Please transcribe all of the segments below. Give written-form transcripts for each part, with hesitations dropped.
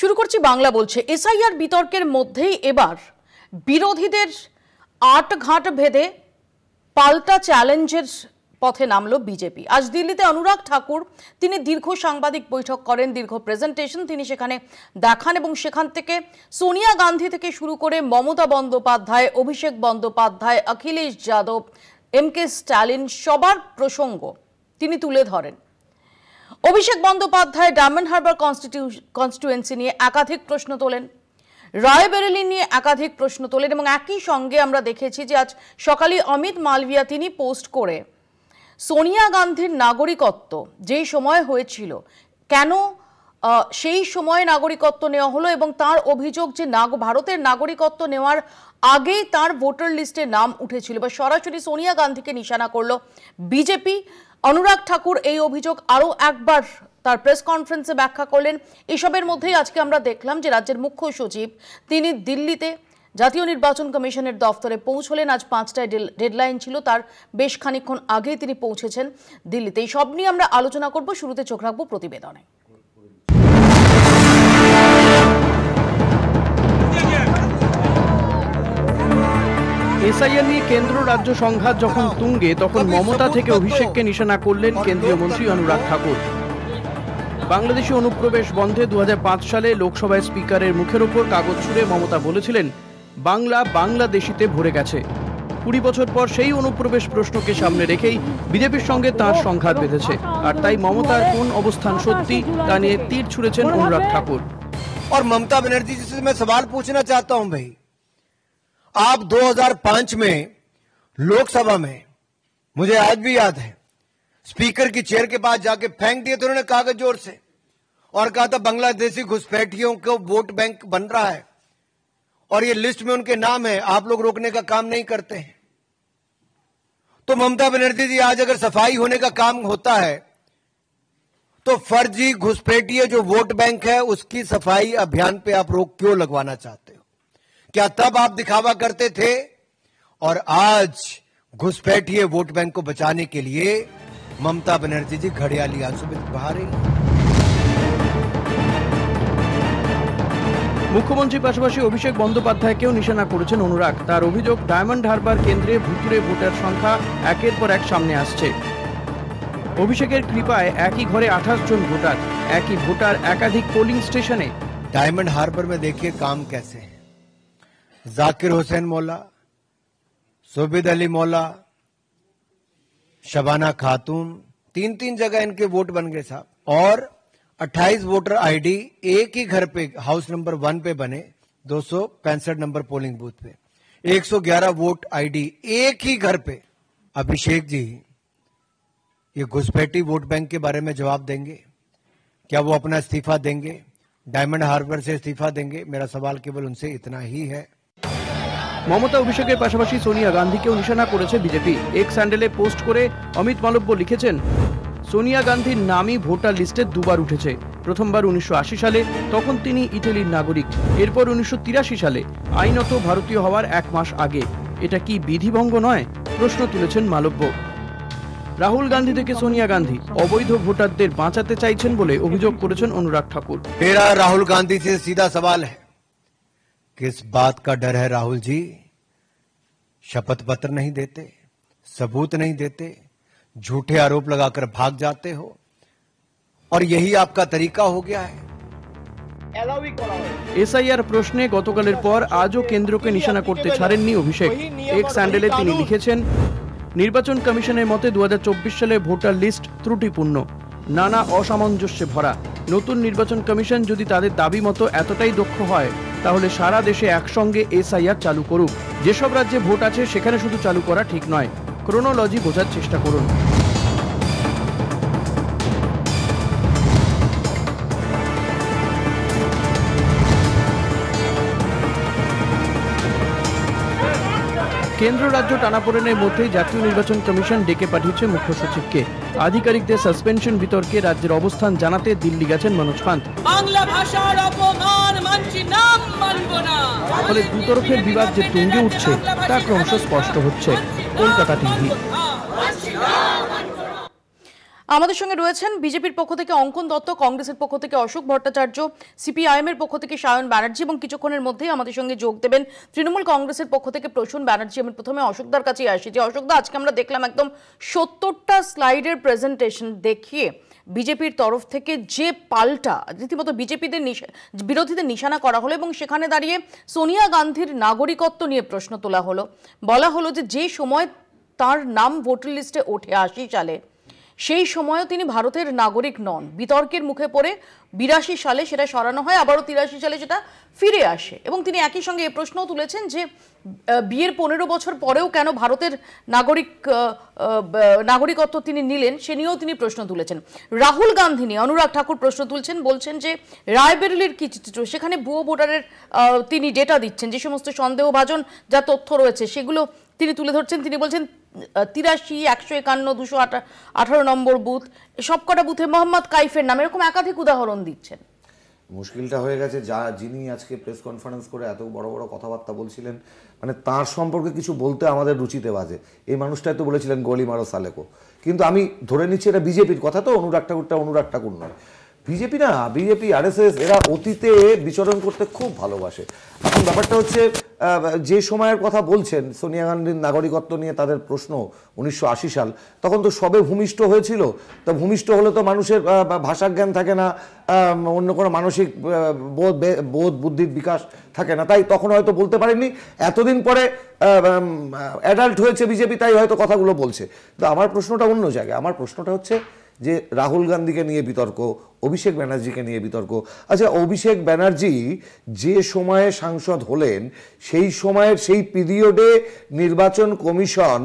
শুরু করছি বাংলা বলছে। এসআইআর বিতর্কের মধ্যেই এবার বিরোধীদের আটঘাট ভেদে পাল্টা চ্যালেঞ্জের পথে নামলো বিজেপি। আজ দিল্লিতে অনুরাগ ঠাকুর তিনি দীর্ঘ সাংবাদিক বৈঠক করেন, দীর্ঘ প্রেজেন্টেশন তিনি সেখানে দেখান এবং সেখান থেকে সোনিয়া গান্ধী থেকে শুরু করে মমতা বন্দ্যোপাধ্যায়, অভিষেক বন্দ্যোপাধ্যায়, অখিলেশ যাদব, এমকে স্ট্যালিন সবার প্রসঙ্গ তিনি তুলে ধরেন। অভিষেক বন্দ্যোপাধ্যায় ডায়মন্ড হারবার কনস্টিটুয়েন্সি নিয়ে একাধিক প্রশ্ন তোলেন, রায়বেরেলি নিয়ে একাধিক প্রশ্ন তোলেন এবং একই সঙ্গে আমরা দেখেছি যে আজ সকালে অমিত মালভিয়া তিনি পোস্ট করে সোনিয়া গান্ধীর নাগরিকত্ব যেই সময় হয়েছিল কেন সেই সময় নাগরিকত্ব নেওয়া হলো এবং তার অভিযোগ যে ভারতের নাগরিকত্ব নেওয়ার আগেই তার ভোটার লিস্টে নাম উঠেছিল বা সরাসরি সোনিয়া গান্ধীকে নিশানা করলো বিজেপি। অনুরাগ ঠাকুর এই অভিযোগ আরও একবার তার প্রেস কনফারেন্সে ব্যাখ্যা করলেন। এসবের মধ্যেই আজকে আমরা দেখলাম যে রাজ্যের মুখ্য সচিব তিনি দিল্লিতে জাতীয় নির্বাচন কমিশনের দফতরে পৌঁছলেন। আজ 5টায় ডেডলাইন ছিল, তার বেশ খানিকক্ষণ আগেই তিনি পৌঁছেছেন দিল্লিতে। এই সব নিয়ে আমরা আলোচনা করব, শুরুতে চোখ রাখবো প্রতিবেদনে। এসআইআর নিয়ে কেন্দ্র রাজ্য সংঘাত যখন তুঙ্গে, তখন মমতা থেকে অভিষেককে নিশানা করলেন কেন্দ্রীয় মন্ত্রী অনুরাগ ঠাকুর। বাংলাদেশি অনুপ্রবেশ বন্ধে 2005 সালে লোকসভায় স্পিকারের মুখের ওপর কাগজ ছুঁড়ে মমতা বলেছিলেন বাংলা বাংলাদেশিতে ভরে গেছে। 20 বছর পর সেই অনুপ্রবেশ প্রশ্নকে সামনে রেখেই বিজেপির সঙ্গে তাঁর সংঘাত বেঁধেছে। আর তাই মমতার কোন অবস্থান সত্যি তা নিয়ে তীর ছুঁড়েছেন অনুরাগ ঠাকুর। और ममता बनर्जी जी से मैं सवाल पूछना चाहता हूं भाई, आप 2005 में लोकसभा में, मुझे आज भी याद है, स्पीकर की चेयर के पास जाके फेंक दिए थे उन्होंने कागज जोर से और कहा था बांग्लादेशी घुसपैठियों को वोट बैंक बन रहा है और ये लिस्ट में उनके नाम है, आप लोग रोकने का काम नहीं करते हैं। तो ममता बनर्जी जी आज अगर सफाई होने का काम होता है तो फर्जी घुसपैठिए जो वोट बैंक है उसकी सफाई अभियान पे आप रोक क्यों लगवाना चाहते हो? क्या तब आप दिखावा करते थे और आज घुसपैठिए वोट बैंक को बचाने के लिए ममता बनर्जी जी घड़ियाली आंसू में बहा रही हैं? মুখ্যমন্ত্রী পাশাপাশি অভিষেক বন্দ্যোপাধ্যায়কেও নিশানা করেছেন অনুরাগ। তার অভিযোগ ডায়মন্ড হারবার কেন্দ্রে ভুতুরে ভোটার সংখ্যা একের পর এক সামনে আসছে। অভিষেকের কৃপায় একই ঘরে 28 জন ভোটার, একই ভোটার একাধিক পোলিং স্টেশনে। डायमंड हार्बर में देखिए काम कैसे है। जाकिर हुसैन मौला, सुबेद अली मौला, शबाना खातून, 3 जगह इनके वोट बन गए साहब। और 28 वोटर आईडी एक ही घर पे हाउस नंबर 1 पे बने, 265 नंबर पोलिंग बूथ पे 111 वोट आईडी एक ही घर पे। अभिषेक जी ये घुसपैठी वोट बैंक के बारे में जवाब देंगे? क्या वो अपना इस्तीफा देंगे? डायमंड हार्बर से इस्तीफा देंगे? मेरा सवाल केवल उनसे इतना ही है। মমতা অভিষেকের পাশাপাশি সোনিয়া গান্ধীকেও নিশানা করেছে বিজেপি। এক্স হ্যান্ডেলে পোস্ট করে অমিত মালব্য লিখেছেন, সোনিয়া গান্ধীর নামই ভোটার লিস্টে দুবার উঠেছে। প্রথমবার 1980 সালে, তখন তিনি ইটালির নাগরিক। এরপর 1983 সালে, আইনত ভারতীয় হওয়ার 1 মাস আগে। এটা কি বিধিভঙ্গ নয়? প্রশ্ন তুলেছেন মালব্য। রাহুল গান্ধী থেকে সোনিয়া গান্ধী অবৈধ ভোটারদের বাঁচাতে চাইছেন বলে অভিযোগ করেছেন অনুরাগ ঠাকুর। मेरा राहुल गांधी से सीधा सवाल है, किस बात का डर है राहुल जी? शपथ पत्र नहीं देते, सबूत नहीं देते, झूठे आरोप लगाकर भाग जाते हो और यही आपका तरीका हो गया है। এসআইআর প্রশ্নে গতকালের পর আজও কেন্দ্রকে নিশানা করতে ছাড়েননি অভিষেক। এক্স হ্যান্ডেলে তিনি লিখেছেন, নির্বাচন কমিশনের মতে 2024 সালে ভোটার লিস্ট ত্রুটিপূর্ণ, নানা অসামঞ্জস্যে ভরা। নতুন নির্বাচন কমিশন যদি তাদের দাবি মতো এতটাই দক্ষ হয়, তাহলে সারা দেশে একসঙ্গে এসআইআর চালু করুক। যেসব রাজ্যে ভোট আছে সেখানে শুধু চালু করা ঠিক নয়, ক্রোনোলজি বোঝার চেষ্টা করুন। কেন্দ্র রাজ্য টানাপোড়েনের মধ্যেই জাতীয় নির্বাচন কমিশন ডেকে পাঠিয়েছে মুখ্য সচিবকে। আধিকারিকদের সাসপেনশন বিতর্কে রাজ্যের অবস্থান জানাতে দিল্লি গেছেন মনোজ পান্ত। বাংলা ভাষার অপমান মানছি না, মানব না। ফলে দুতরফের বিবাদ যে তুঙ্গে উঠছে তা ক্রমশ স্পষ্ট হচ্ছে। কলকাতা টিভি। আমাদের সঙ্গে রয়েছেন বিজেপির পক্ষ থেকে অঙ্কন দত্ত, কংগ্রেসের পক্ষ থেকে অশোক ভট্টাচার্য, সিপিআইএম এর পক্ষ থেকে সায়ন ব্যানার্জি এবং কিছুক্ষণের মধ্যেই আমাদের সঙ্গে যোগ দেবেন তৃণমূল কংগ্রেসের পক্ষ থেকে প্রসূন ব্যানার্জি। আমি প্রথমে অশোকদার কাছেই আসি যে অশোকদা, আজকে আমরা দেখলাম একদম 70টা স্লাইডের প্রেজেন্টেশন দেখিয়ে বিজেপির তরফ থেকে যে পাল্টা রীতিমতো বিরোধীদের নিশানা করা হলো এবং সেখানে দাঁড়িয়ে সোনিয়া গান্ধীর নাগরিকত্ব নিয়ে প্রশ্ন তোলা হলো। বলা হলো যে সময় তার নাম ভোটার লিস্টে ওঠে 80 সালে, সেই সময়ও তিনি ভারতের নাগরিক নন। বিতর্কের মুখে পড়ে 82 সালে সেটা সরানো হয়, আবারও 83 সালে সেটা ফিরে আসে এবং তিনি একই সঙ্গে এই প্রশ্নও তুলেছেন যে বিয়ের 15 বছর পরেও কেন ভারতের নাগরিকত্ব তিনি নিলেন সে নিয়েও তিনি প্রশ্ন তুলেছেন। রাহুল গান্ধী নিয়ে অনুরাগ ঠাকুর প্রশ্ন তুলছেন, বলছেন যে রায়বেরেলির কি চিত্র, সেখানে ভুয়ো ভোটারের তিনি ডেটা দিচ্ছেন, যে সমস্ত সন্দেহভাজন যা তথ্য রয়েছে সেগুলো তিনি তুলে ধরছেন। তিনি বলছেন 83, 151, 218 নম্বর বুথ, সবকটা বুথে মোহাম্মদ কাইফের নাম, এরকম একাধিক উদাহরণ দিচ্ছেন। মুশকিলটা হয়ে গেছে যিনি আজকে প্রেস কনফারেন্স করে এত বড় বড় কথাবার্তা বলছিলেন, মানে তার সম্পর্কে কিছু বলতে আমাদের রুচিতে বাজে। এই মানুষটাই তো বলেছিলেন গলি মারো সালেকো, কিন্তু আমি ধরে নিচ্ছি এটা বিজেপির কথা, তো অনুরাগ ঠাকুর নয়। বিজেপি আরএসএস এরা অতীতে বিচরণ করতে খুব ভালোবাসে। এখন ব্যাপারটা হচ্ছে যে সময়ের কথা বলছেন, সোনিয়া গান্ধীর নাগরিকত্ব নিয়ে তাদের প্রশ্ন 1980 সাল, তখন তো সবে ভূমিষ্ঠ হয়েছিল। তো ভূমিষ্ঠ হলে তো মানুষের ভাষাজ্ঞান থাকে না, অন্য কোনো মানসিক বোধ বুদ্ধির বিকাশ থাকে না, তাই তখন হয়তো বলতে পারেননি। এতদিন পরে অ্যাডাল্ট হয়েছে বিজেপি, তাই হয়তো কথাগুলো বলছে। তো আমার প্রশ্নটা অন্য জায়গায়। আমার প্রশ্নটা হচ্ছে যে রাহুল গান্ধীকে নিয়ে বিতর্ক, অভিষেক ব্যানার্জিকে নিয়ে বিতর্ক। আচ্ছা, অভিষেক ব্যানার্জি যে সময়ে সাংসদ হলেন সেই সময়ের সেই পিরিয়ডে নির্বাচন কমিশন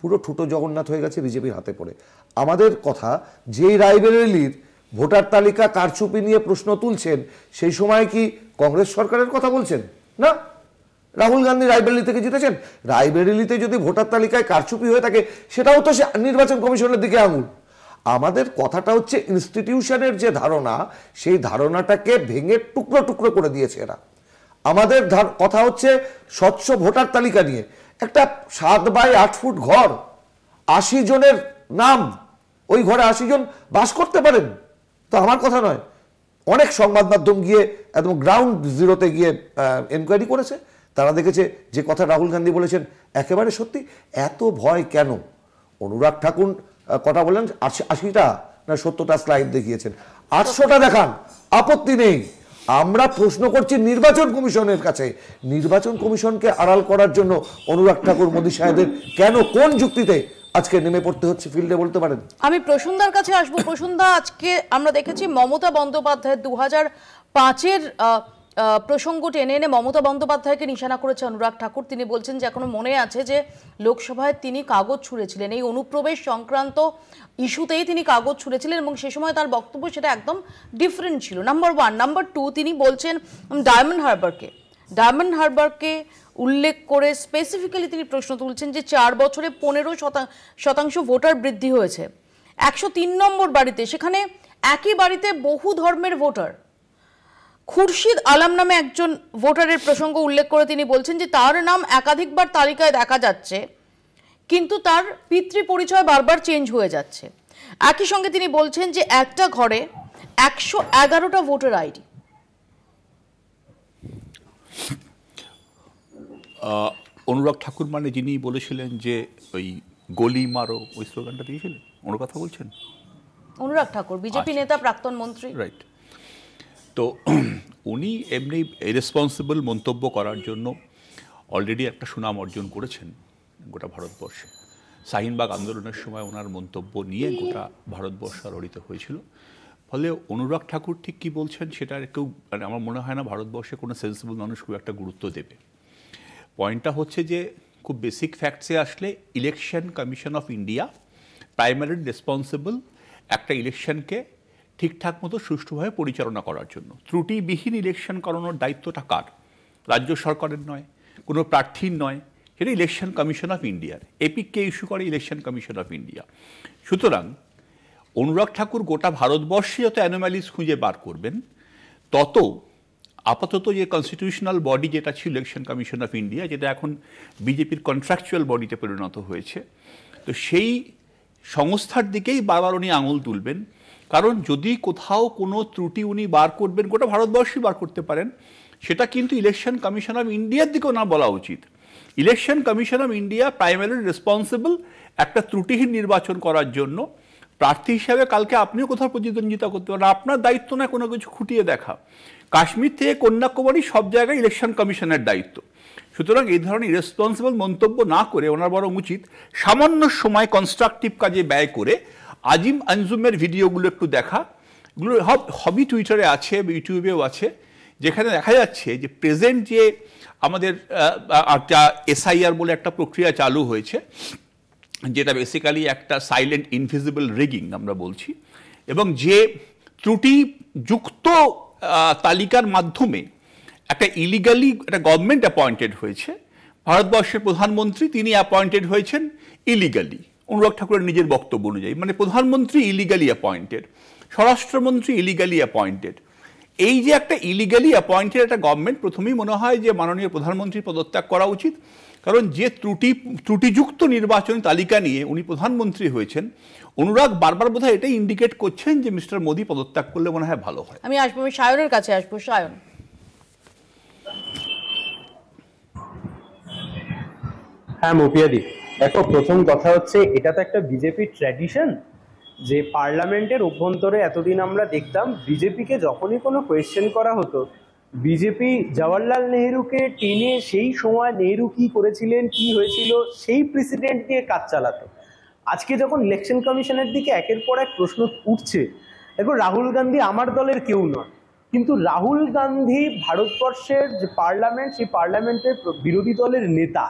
পুরো ঠুটো জগন্নাথ হয়ে গেছে বিজেপির হাতে পড়ে। আমাদের কথা, যেই রায়বেরেলির ভোটার তালিকা কারচুপি নিয়ে প্রশ্ন তুলছেন সেই সময় কি কংগ্রেস সরকারের কথা বলছেন? না, রাহুল গান্ধী রায়বেরেলি থেকে জিতেছেন। রায়বেরেলিতে যদি ভোটার তালিকায় কারচুপি হয়ে থাকে সেটাও তো নির্বাচন কমিশনের দিকে আঙুল। আমাদের কথাটা হচ্ছে ইনস্টিটিউশনের যে ধারণা, সেই ধারণাটাকে ভেঙে টুকরো টুকরো করে দিয়েছে এরা। আমাদের কথা হচ্ছে স্বচ্ছ ভোটার তালিকা নিয়ে। একটা 7 বাই 8 ফুট ঘর, 80 জনের নাম, ওই ঘরে 80 জন বাস করতে পারেন, তো আমার কথা নয়। অনেক সংবাদ মাধ্যম গিয়ে একদম গ্রাউন্ড জিরোতে গিয়ে এনকোয়ারি করেছে, তারা দেখেছে যে কথা রাহুল গান্ধী বলেছেন একেবারে সত্যি। এত ভয় কেন? অনুরাগ ঠাকুর কথা বললেন 80টা না 70টা স্লাইড দেখিয়েছেন, 800টা দেখান, আপত্তি নেই। আমরা প্রশ্ন করছি নির্বাচন কমিশনের কাছে, নির্বাচন কমিশনকে আড়াল করার জন্য অনুরাগ ঠাকুর মোদী সাহেবের কেন, কোন যুক্তিতে আজকে নেমে পড়তে হচ্ছে ফিল্ডে, বলতে পারেন? আমি প্রসূনদার কাছে আসবো। প্রসূনদা, আজকে আমরা দেখেছি মমতা বন্দ্যোপাধ্যায় 2005-এর প্রসঙ্গ টেনে এনে মমতা বন্দ্যোপাধ্যায়কে নিশানা করেছে অনুরাগ ঠাকুর। তিনি বলছেন যে এখনো মনে আছে যে লোকসভায় তিনি কাগজ ছুঁড়েছিলেন, এই অনুপ্রবেশ সংক্রান্ত ইস্যুতেই তিনি কাগজ ছুঁড়েছিলেন এবং সে সময় তার বক্তব্য সেটা একদম ডিফারেন্ট ছিল। নাম্বার 1। নাম্বার 2, তিনি বলছেন ডায়মন্ড হারবারকে উল্লেখ করে স্পেসিফিক্যালি তিনি প্রশ্ন তুলছেন যে 4 বছরে 15% ভোটার বৃদ্ধি হয়েছে। 103 নম্বর বাড়িতে, সেখানে একই বাড়িতে বহু ধর্মের ভোটার। খুরশিদ আলম নামে একজন ভোটারের প্রসঙ্গ উল্লেখ করে তিনি বলছেন যে তার নাম একাধিকবার তালিকায় দেখা যাচ্ছে, কিন্তু তার পিতৃ পরিচয় বারবার চেঞ্জ হয়ে যাচ্ছে। একই সঙ্গে তিনি বলছেন যে একটা ঘরে 111টা ভোটার আইডি। অনুরাগ ঠাকুর মানে যিনি বলেছিলেন যে ওই গলি মারো, ওই স্লোগানটা দিয়েছিলেন, ওনার কথা বলছেন? অনুরাগ ঠাকুর বিজেপি নেতা, প্রাক্তন মন্ত্রী। রাইট। তো উনি এমনি ইরেসপন্সিবল মন্তব্য করার জন্য অলরেডি একটা সুনাম অর্জন করেছেন গোটা ভারতবর্ষে। শাহিনবাগ আন্দোলনের সময় ওনার মন্তব্য নিয়ে গোটা ভারতবর্ষ আলোড়িত হয়েছিল। ফলে অনুরাগ ঠাকুর ঠিক কী বলছেন সেটা কেউ, মানে আমার মনে হয় না ভারতবর্ষে কোনো সেন্সিবল মানুষ খুব একটা গুরুত্ব দেবে। পয়েন্টটা হচ্ছে যে খুব বেসিক ফ্যাক্টসে আসলে election commission of India primary responsible একটা ইলেকশনকে ঠিকঠাক মতো সুষ্ঠুভাবে পরিচালনা করার জন্য। ত্রুটিবিহীন ইলেকশন করানোর দায়িত্বটা কার? রাজ্য সরকারের নয়, কোনো প্রার্থীর নয়, সেটা ইলেকশন কমিশন অফ ইন্ডিয়ার। এপিককে ইস্যু করে ইলেকশন কমিশন অফ ইন্ডিয়া। সুতরাং অনুরাগ ঠাকুর গোটা ভারতবর্ষে যত অ্যানোম্যালিস খুঁজে বার করবেন, তত আপাতত যে কনস্টিটিউশনাল বডি যেটা ছিল ইলেকশন কমিশন অফ ইন্ডিয়া, যেটা এখন বিজেপির কন্ট্রাকচুয়াল বডিতে পরিণত হয়েছে, তো সেই সংস্থার দিকেই বারবার উনি আঙুল তুলবেন, কারণ যদি কোথাও কোনো ত্রুটি উনি বার করবেন, গোটা ভারতবর্ষই বার করতে পারেন, সেটা কিন্তু ইলেকশন কমিশন অফ ইন্ডিয়ার দিকেও না বলা উচিত। Election commission of India primary responsible একটা ত্রুটিহীন নির্বাচন করার জন্য। প্রার্থী হিসাবে কালকে আপনিও কোথাও প্রতিদ্বন্দ্বিতা করতে পারেন, আপনার দায়িত্ব না কোনো কিছু খুঁটিয়ে দেখা। কাশ্মীর থেকে কন্যাকুমারী সব জায়গায় ইলেকশন কমিশনের দায়িত্ব। সুতরাং এই ধরনের ইরেসপন্সিবল মন্তব্য না করে ওনার বরং উচিত সামান্য সময় কনস্ট্রাকটিভ কাজে ব্যয় করে আজিম আঞ্জুমের ভিডিওগুলো একটু দেখা। এগুলো হবি টুইটারে আছে, ইউটিউবেও আছে, যেখানে দেখা যাচ্ছে যে প্রেজেন্ট যে আমাদের এসআইআর বলে একটা প্রক্রিয়া চালু হয়েছে, যেটা বেসিক্যালি একটা সাইলেন্ট ইনভিজিবল রিগিং আমরা বলছি, এবং যে ত্রুটিযুক্ত তালিকার মাধ্যমে একটা ইলিগালি একটা গভর্নমেন্ট অ্যাপয়েন্টেড হয়েছে। ভারতবর্ষের প্রধানমন্ত্রী তিনি অ্যাপয়েন্টেড হয়েছেন ইলিগালি, অনুরাগ ঠাকুরের নিজের বক্তব্য অনুযায়ী। মানে প্রধানমন্ত্রী ইলিগালি অ্যাপয়েন্টেড, স্বরাষ্ট্রমন্ত্রী ইলিগালি অ্যাপয়েন্টেড। এই যে একটা ইলিগালি অ্যাপয়েন্টেড একটা গভর্নমেন্ট, প্রথমেই মনে হয় যে মাননীয় প্রধানমন্ত্রীর পদত্যাগ করা উচিত, কারণ যে ত্রুটিযুক্ত নির্বাচনী তালিকা নিয়ে উনি প্রধানমন্ত্রী হয়েছেন। অনুরাগ বারবার বোধহয় এটাই ইন্ডিকেট করছেন যে মিস্টার মোদী পদত্যাগ করলে মনে হয় ভালো হয়। আমি সায়নের কাছে আসবো। সায়ন, হ্যাঁ মৌপিয়াদি, দেখো প্রথম কথা হচ্ছে এটা তো একটা বিজেপির ট্র্যাডিশন যে পার্লামেন্টের অভ্যন্তরে এতদিন আমরা দেখতাম বিজেপিকে যখনই কোনো কোয়েশ্চেন করা হতো, বিজেপি জওয়াহরলাল নেহরুকে টেনে সেই সময় নেহরু কি করেছিলেন, কি হয়েছিল সেই প্রেসিডেন্ট নিয়ে কাজ চালাতো। আজকে যখন ইলেকশন কমিশনের দিকে একের পর এক প্রশ্ন উঠছে, দেখো রাহুল গান্ধী আমার দলের কেউ নয়, কিন্তু রাহুল গান্ধী ভারতবর্ষের যে পার্লামেন্ট, সেই পার্লামেন্টের বিরোধী দলের নেতা,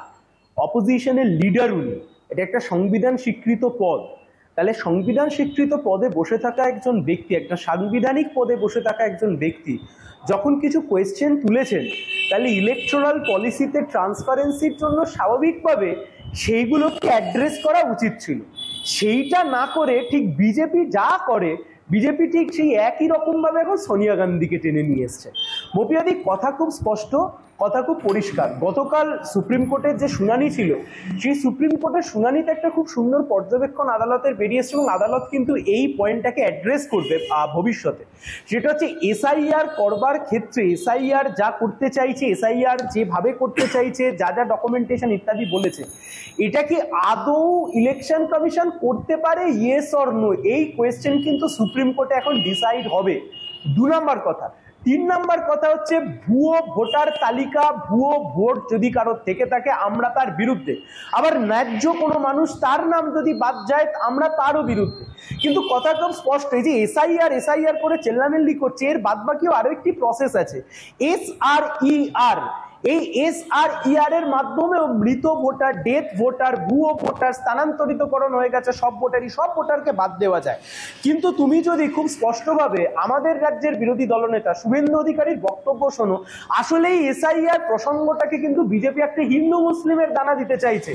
অপোজিশনের লিডার উনি। এটা একটা সংবিধান স্বীকৃত পদ। তাহলে সংবিধান স্বীকৃত পদে বসে থাকা একজন ব্যক্তি, একটা সাংবিধানিক পদে বসে থাকা একজন ব্যক্তি যখন কিছু কোয়েশ্চেন তুলেছেন, তাহলে ইলেকটোরাল পলিসিতে ট্রান্সপারেন্সির জন্য স্বাভাবিকভাবে সেইগুলোকে অ্যাড্রেস করা উচিত ছিল। সেইটা না করে ঠিক বিজেপি যা করে, বিজেপি ঠিক সেই একই রকমভাবে এখন সোনিয়া গান্ধীকে টেনে নিয়ে এসছে। মৌপিয়াদি, কথা খুব স্পষ্ট, কথা খুব পরিষ্কার। গতকাল সুপ্রিম কোর্টের যে শুনানি ছিল, সেই সুপ্রিম কোর্টের শুনানিতে একটা খুব সুন্দর পর্যবেক্ষণ আদালতের বেরিয়েছে, এবং আদালত কিন্তু এই পয়েন্টটাকে অ্যাড্রেস করবে ভবিষ্যতে। সেটা হচ্ছে এসআইআর করবার ক্ষেত্রে এসআইআর যা করতে চাইছে, এসআইআর যেভাবে করতে চাইছে, যা যা ডকুমেন্টেশন ইত্যাদি বলেছে, এটা কি আদৌ ইলেকশন কমিশন করতে পারে, ইয়েস অর নো? এই কোয়েশ্চেন কিন্তু সুপ্রিম কোর্টে এখন ডিসাইড হবে। 2 নম্বর কথা। 3 নম্বর কথা হচ্ছে ভুয়ো ভোটার তালিকা, ভুয়ো ভোট যদি কারোর থেকে থাকে আমরা তার বিরুদ্ধে, আবার ন্যায্য কোনো মানুষ তার নাম যদি বাদ যায় আমরা তারও বিরুদ্ধে। কিন্তু কথা খুব স্পষ্ট, এই যে এসআইআর করে চেল্লামেল্লি করছে, এর বাদ বাকিও আরো একটি প্রসেস আছে, SRER। এই SRER এর মাধ্যমে মৃত ভোটার, ডেথ ভোটার, ভুয়ো ভোটার, স্থানান্তরিতকরণ হয়ে গেছে সব ভোটারই, সব ভোটারকে বাদ দেওয়া যায়। কিন্তু তুমি যদি খুব স্পষ্টভাবে আমাদের রাজ্যের বিরোধী দলনেতা শুভেন্দু অধিকারীর বক্তব্য শোনো, আসলে এই SIR প্রসঙ্গটাকে কিন্তু বিজেপি একটা হিন্দু মুসলিমের দানা দিতে চাইছে।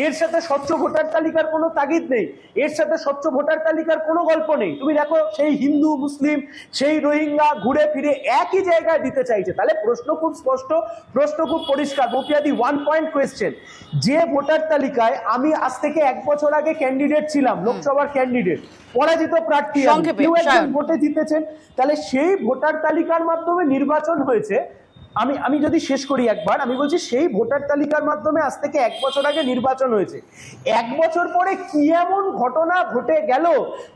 এর সাথে স্বচ্ছ ভোটার তালিকার কোনো তাগিদ নেই, এর সাথে স্বচ্ছ ভোটার তালিকার কোনো গল্প নেই। তুমি দেখো সেই হিন্দু মুসলিম, সেই রোহিঙ্গা ঘুরে ফিরে একই জায়গায় দিতে চাইছে। তাহলে প্রশ্ন খুব স্পষ্ট, প্রশ্ন খুব পরিষ্কার। মৌপিয়াদি, 1 পয়েন্ট কোয়েশ্চেন, যে ভোটার তালিকায় আমি আজ থেকে 1 বছর আগে ক্যান্ডিডেট ছিলাম, লোকসভার ক্যান্ডিডেট, পরাজিত প্রার্থী, কেউ একজন ভোটে জিতেছেন, তাহলে সেই ভোটার তালিকার মাধ্যমে নির্বাচন হয়েছে। আমি যদি শেষ করি একবার, আমি বলছি সেই ভোটার তালিকার মাধ্যমে আজ থেকে 1 বছর আগে নির্বাচন হয়েছে। 1 বছর পরে কি এমন ঘটনা ঘটে গেল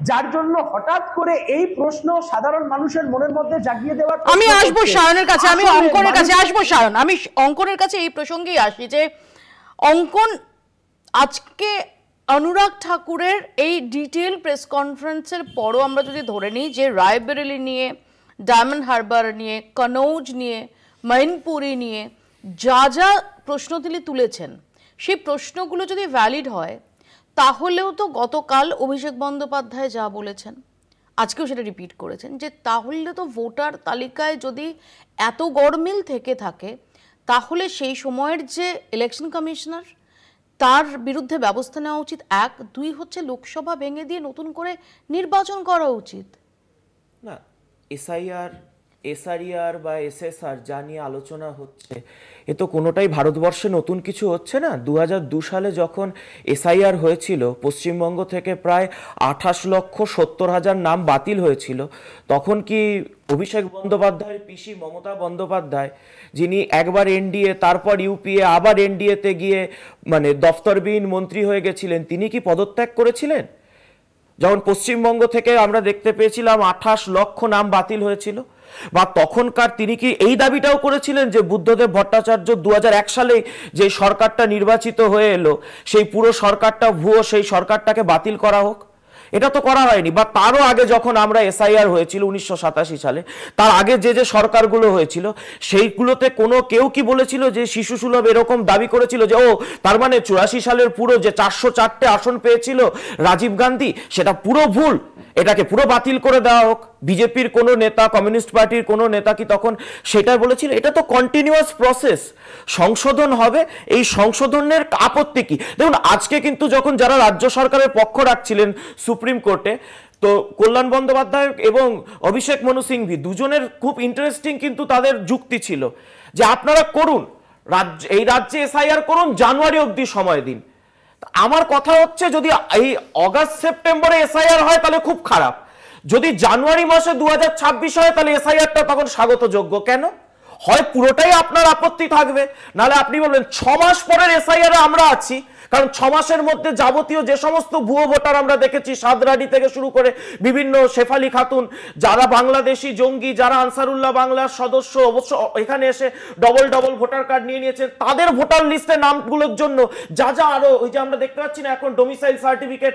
যার জন্য হঠাৎ করে এই প্রশ্ন সাধারণ মানুষের মনের মধ্যে জাগিয়ে দেওয়ার? আমি আসবো সায়নের কাছে, আমি অঙ্কনের কাছে আসবো। সায়ন, আমি অঙ্কনের কাছে এই প্রসঙ্গেই আসি যে অঙ্কন, আজকে অনুরাগ ঠাকুরের এই ডিটেল প্রেস কনফারেন্সের পরও আমরা যদি ধরে নিই যে রায়বেরেলি নিয়ে, ডায়মন্ড হারবার নিয়ে, কনৌজ নিয়ে, মৈনপুরি নিয়ে যা যা প্রশ্ন তিনি তুলেছেন, সেই প্রশ্নগুলো যদি ভ্যালিড হয়, তাহলেও তো গতকাল অভিষেক বন্দ্যোপাধ্যায় যা বলেছেন, আজকেও সেটা রিপিট করেছেন, যে তাহলে তো ভোটার তালিকায় যদি এত গরমিল থেকে থাকে, তাহলে সেই সময়ের যে ইলেকশন কমিশনার, তার বিরুদ্ধে ব্যবস্থা নেওয়া উচিত। 1, 2 হচ্ছে লোকসভা ভেঙে দিয়ে নতুন করে নির্বাচন করা উচিত। না, এসআইআর এসআরইআর বা এসএসআর যা নিয়ে আলোচনা হচ্ছে, এ তো কোনোটাই ভারতবর্ষে নতুন কিছু হচ্ছে না। 2002 সালে যখন এসআইআর হয়েছিল, পশ্চিমবঙ্গ থেকে প্রায় 28,70,000 নাম বাতিল হয়েছিল, তখন কি অভিষেক বন্দ্যোপাধ্যায়ের পিসি মমতা বন্দ্যোপাধ্যায়, যিনি একবার এনডিএ তারপর ইউপিএ আবার এনডিএতে গিয়ে মানে দফতরবিহীন মন্ত্রী হয়ে গেছিলেন, তিনি কি পদত্যাগ করেছিলেন? যখন পশ্চিমবঙ্গ থেকে আমরা দেখতে পেয়েছিলাম 28 লক্ষ নাম বাতিল হয়েছিল, বা তখনকার তিনি কি এই দাবিটাও করেছিলেন যে বুদ্ধদেব ভট্টাচার্য 2001 সালে যে সরকারটা নির্বাচিত হয়ে এলো সেই পুরো সরকারটা ভুয়ো, সেই সরকারটাকে বাতিল করা হোক? এটা তো করা হয়নি। বা তারও আগে যখন আমরা এসআইআর হয়েছিল 1987 সালে, তার আগে যে সরকারগুলো হয়েছিল সেইগুলোতে কেউ কি বলেছিল যে শিশু সুলভ এরকম দাবি করেছিল যে তার মানে 84 সালের পুরো যে 404টে আসন পেয়েছিল রাজীব গান্ধী সেটা পুরো ভুল, এটাকে পুরো বাতিল করে দেওয়া হোক? বিজেপির কোনো নেতা, কমিউনিস্ট পার্টির কোনো নেতা কি তখন সেটাই বলেছিল? এটা তো কন্টিনিউয়াস প্রসেস, সংশোধন হবে। এই সংশোধনের আপত্তি কি? দেখুন, আজকে কিন্তু যখন যারা রাজ্য সরকারের পক্ষ রাখছিলেন সুপ্রিম কোর্টে, তো কল্যাণ বন্দ্যোপাধ্যায় এবং অভিষেক মনু সিংভি দুজনের খুব ইন্টারেস্টিং কিন্তু তাদের যুক্তি ছিল যে আপনারা করুন, এই রাজ্যে এসআইআর করুন, জানুয়ারি অবধি সময় দিন। আমার কথা হচ্ছে যদি এই অগাস্ট সেপ্টেম্বরে এসআইআর হয় তাহলে খুব খারাপ, যদি জানুয়ারি মাসে 2026 হয় তাহলে এসআইআরটা তখন স্বাগতযোগ্য। কেন? হয় পুরোটাই আপনার আপত্তি থাকবে, নাহলে আপনি বলবেন 6 মাস পরের এসআইআর আমরা আছি, কারণ 6 মাসের মধ্যে যাবতীয় যে সমস্ত ভুয়ো ভোটার আমরা দেখেছি, সাদরাডি থেকে শুরু করে বিভিন্ন শেফালি খাতুন, যারা বাংলাদেশি জঙ্গি, যারা আনসারুল্লাহ বাংলার সদস্য, অবশ্য এখানে এসে ডবল ভোটার কার্ড নিয়ে নিয়েছেন, তাদের ভোটার লিস্টে নামগুলোর জন্য যা আরো ওই যে আমরা দেখতে পাচ্ছি না এখন ডোমিসাইল সার্টিফিকেট,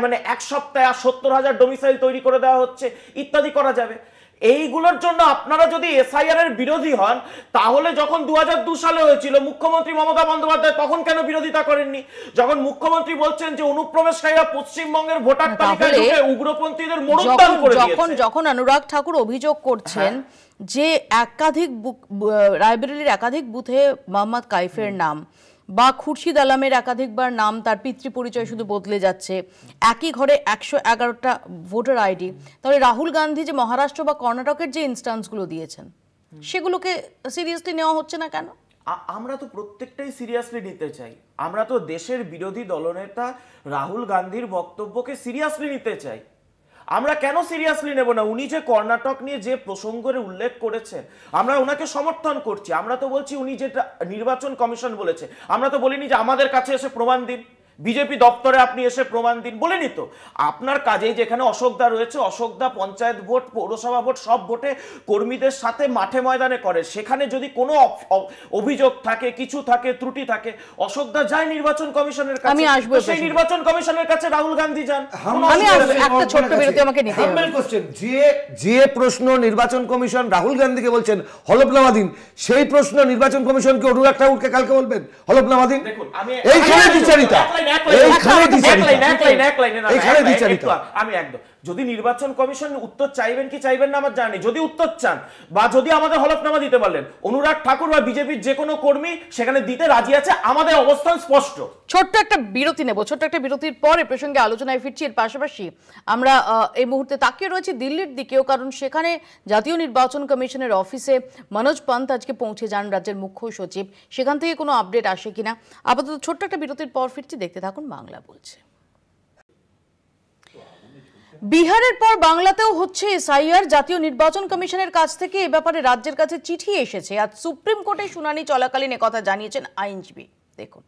মানে 1 সপ্তাহে 70,000 ডোমিসাইল তৈরি করে দেওয়া হচ্ছে, ইত্যাদি করা যাবে। এইগুলোর জন্য আপনারা যদি এসআইআর এর বিরোধী হন, তাহলে যখন 2002 সালে হয়েছিল মুখ্যমন্ত্রী মমতা বন্দ্যোপাধ্যায় তখন কেন বিরোধিতা করেননি? যখন মুখ্যমন্ত্রী বলছেন যে অনুপ্রবেশকারীরা পশ্চিমবঙ্গের ভোটার তালিকায় ঢুকে উগ্রপন্থীদের মোড়কদান করে দিয়েছে, যখন অনুরাগ ঠাকুর অভিযোগ করছেন যে রায়বেরেলির একাধিক বুথে মোহাম্মদ কাইফের নাম বা খুরশিদ আলমের একাধিকবার নাম, তার পিতৃ পরিচয় শুধু বদলে যাচ্ছে, একই ঘরে 111টা ভোটার আইডি, তাহলে রাহুল গান্ধী যে মহারাষ্ট্র বা কর্ণাটকের যে ইনস্ট্যান্সগুলো দিয়েছেন সেগুলোকে সিরিয়াসলি নেওয়া হচ্ছে না কেন? আমরা তো প্রত্যেকটাই সিরিয়াসলি নিতে চাই। আমরা তো দেশের বিরোধী দলনেতা রাহুল গান্ধীর বক্তব্যকে সিরিয়াসলি নিতে চাই। আমরা কেন সিরিয়াসলি নেব না? উনি যে কর্ণাটক নিয়ে যে প্রসঙ্গের উল্লেখ করেছেন, আমরা ওনাকে সমর্থন করছি। আমরা তো বলছি উনি যেটা নির্বাচন কমিশন বলেছে, আমরা তো বলিনি যে আমাদের কাছে এসে প্রমাণ দিন, বিজেপি দপ্তরে আপনি এসে প্রমাণ দিন, বলেনি তো। আপনার কাজেই যেখানে অশোকদা রয়েছে, অশোকদা পঞ্চায়েত ভোট, পৌরসভা ভোট সব ভোটে কর্মীদের সাথে মাঠে ময়দানে করে, সেখানে যদি কোনো অভিযোগ থাকে, কিছু থাকে, ত্রুটি থাকে, অশোকদা যায় নির্বাচন কমিশনের কাছে। আমি আসবো সেই নির্বাচন কমিশনের কাছে রাহুল গান্ধী যান। আমি একটা ছোট্ট বিরতি আমাকে নিতে হবে। যে প্রশ্ন নির্বাচন কমিশন রাহুল গান্ধীকে বলছেন হলফনামা দিন, সেই প্রশ্ন নির্বাচন কমিশনকে অনুরাগ ঠাকুরকে কালকে বলবেন হলফনামা দিন। এইখানে বিচারিতা, আমি একদম, যদি নির্বাচন কমিশন উত্তর চাইবেন কি চাইবেন না আমার জানি, যদি উত্তর চান বা যদি আমাদের হলফনামা দিতে পারলেন, অনুরাগ ঠাকুর বা বিজেপির যে কোনো কর্মী সেখানে দিতে রাজি আছে, আমাদের অবস্থান স্পষ্ট। ছোট্ট একটা বিরতি নেব, ছোট্ট একটা বিরতির পরে প্রসঙ্গে আলোচনায় ফিরছি। এর পাশাপাশি আমরা এই মুহূর্তে তাকিয়ে রয়েছি দিল্লির দিকেও, কারণ সেখানে জাতীয় নির্বাচন কমিশনের অফিসে মনোজ পন্ত আজকে পৌঁছে যান, রাজ্যের মুখ্য সচিব। সেখান থেকে কোনো আপডেট আসে কিনা। আপাতত ছোট্ট একটা বিরতির পর ফিরছি, দেখতে থাকুন বাংলা বলছে। বিহারের পর বাংলাতেও হচ্ছে এসআইআর। জাতীয় নির্বাচন কমিশনের কাছ থেকে এ ব্যাপারে রাজ্যের কাছে চিঠি এসেছে। আজ সুপ্রিম কোর্টে শুনানি চলাকালীন একথা জানিয়েছেন আইনজীবী। দেখুন,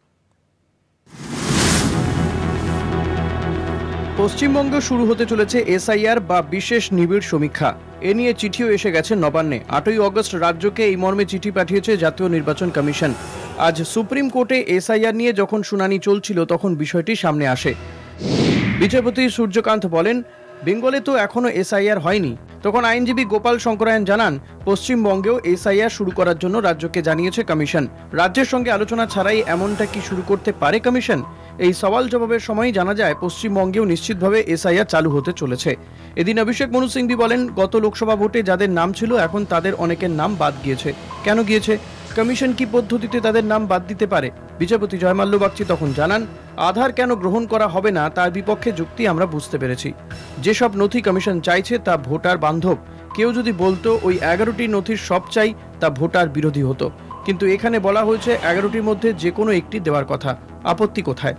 পশ্চিমবঙ্গে শুরু হতে চলেছে এসআইআর বা বিশেষ নিবিড় সমীক্ষা। এ নিয়ে চিঠিও এসে গেছে নবান্নে। 8ই অগস্ট রাজ্যকে এই মর্মে চিঠি পাঠিয়েছে জাতীয় নির্বাচন কমিশন। আজ সুপ্রিম কোর্টে এসআইআর নিয়ে যখন শুনানি চলছিল তখন বিষয়টি সামনে আসে। বিচারপতি সূর্যকান্ত বলেন, বেঙ্গলে তো এখনো এসআইআর হয়নি। তখন আইনজীবী গোপাল শঙ্করায়ন জানান, পশ্চিমবঙ্গেও এসআইআর শুরু করার জন্য রাজ্যকে জানিয়েছে কমিশন। রাজ্যের সঙ্গে আলোচনা ছাড়াই এমনটা কি শুরু করতে পারে কমিশন? এই সওয়াল জবাবের সময় জানা যায় পশ্চিমবঙ্গেও নিশ্চিতভাবে এসআইআর চালু হতে চলেছে। এদিন অভিষেক মনু সিংভি বলেন, গত লোকসভা ভোটে যাদের নাম ছিল এখন তাদের অনেকের নাম বাদ গিয়েছে। কেন গিয়েছে? কমিশন কি পদ্ধতিতে তাদের নাম বাদ দিতে পারে? বিচারপতি জয়মাল্য বাগচি তখন জানান, আধার কেন গ্রহণ করা হবে না তার বিপক্ষে যুক্তি আমরা বুঝতে পেরেছি। যেসব নথি কমিশন চাইছে তা ভোটার বান্ধব, কেউ যদি বলতো ওই 11টি নথির সব চাই, তা ভোটার বিরোধী হতো। কিন্তু এখানে বলা হয়েছে 11টির মধ্যে যে কোনো একটি দেওয়ার কথা, আপত্তি কোথায়?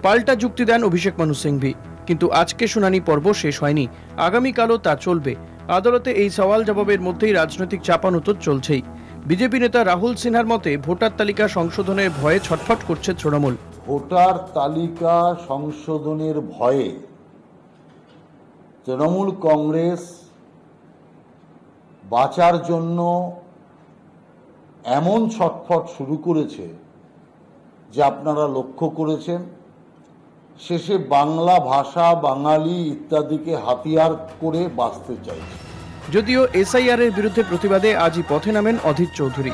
পাল্টা যুক্তি দেন অভিষেক মানু সিংভি। কিন্তু আজকে শুনানি পর্ব শেষ হয়নি, আগামীকালও তা চলবে। আদালতে এই সওয়াল জবাবের মধ্যেই রাজনৈতিক চাপানুতর চলছেই। বিজেপি নেতা রাহুল সিনহার মতে ভোটার তালিকা সংশোধনের ভয়ে ছটফট করছে তৃণমূল। ভোটার তালিকা সংশোধনের ভয়ে তৃণমূল কংগ্রেস বাঁচার জন্য এমন ছটফট শুরু করেছে যে আপনারা লক্ষ্য করেছেন, শেষে বাংলা ভাষা, বাঙালি ইত্যাদিকে হাতিয়ার করে বাঁচতে চাইছে। যদিও এসআইআর এর বিরুদ্ধে প্রতিবাদে আজই পথে নামেন অধীর চৌধুরী।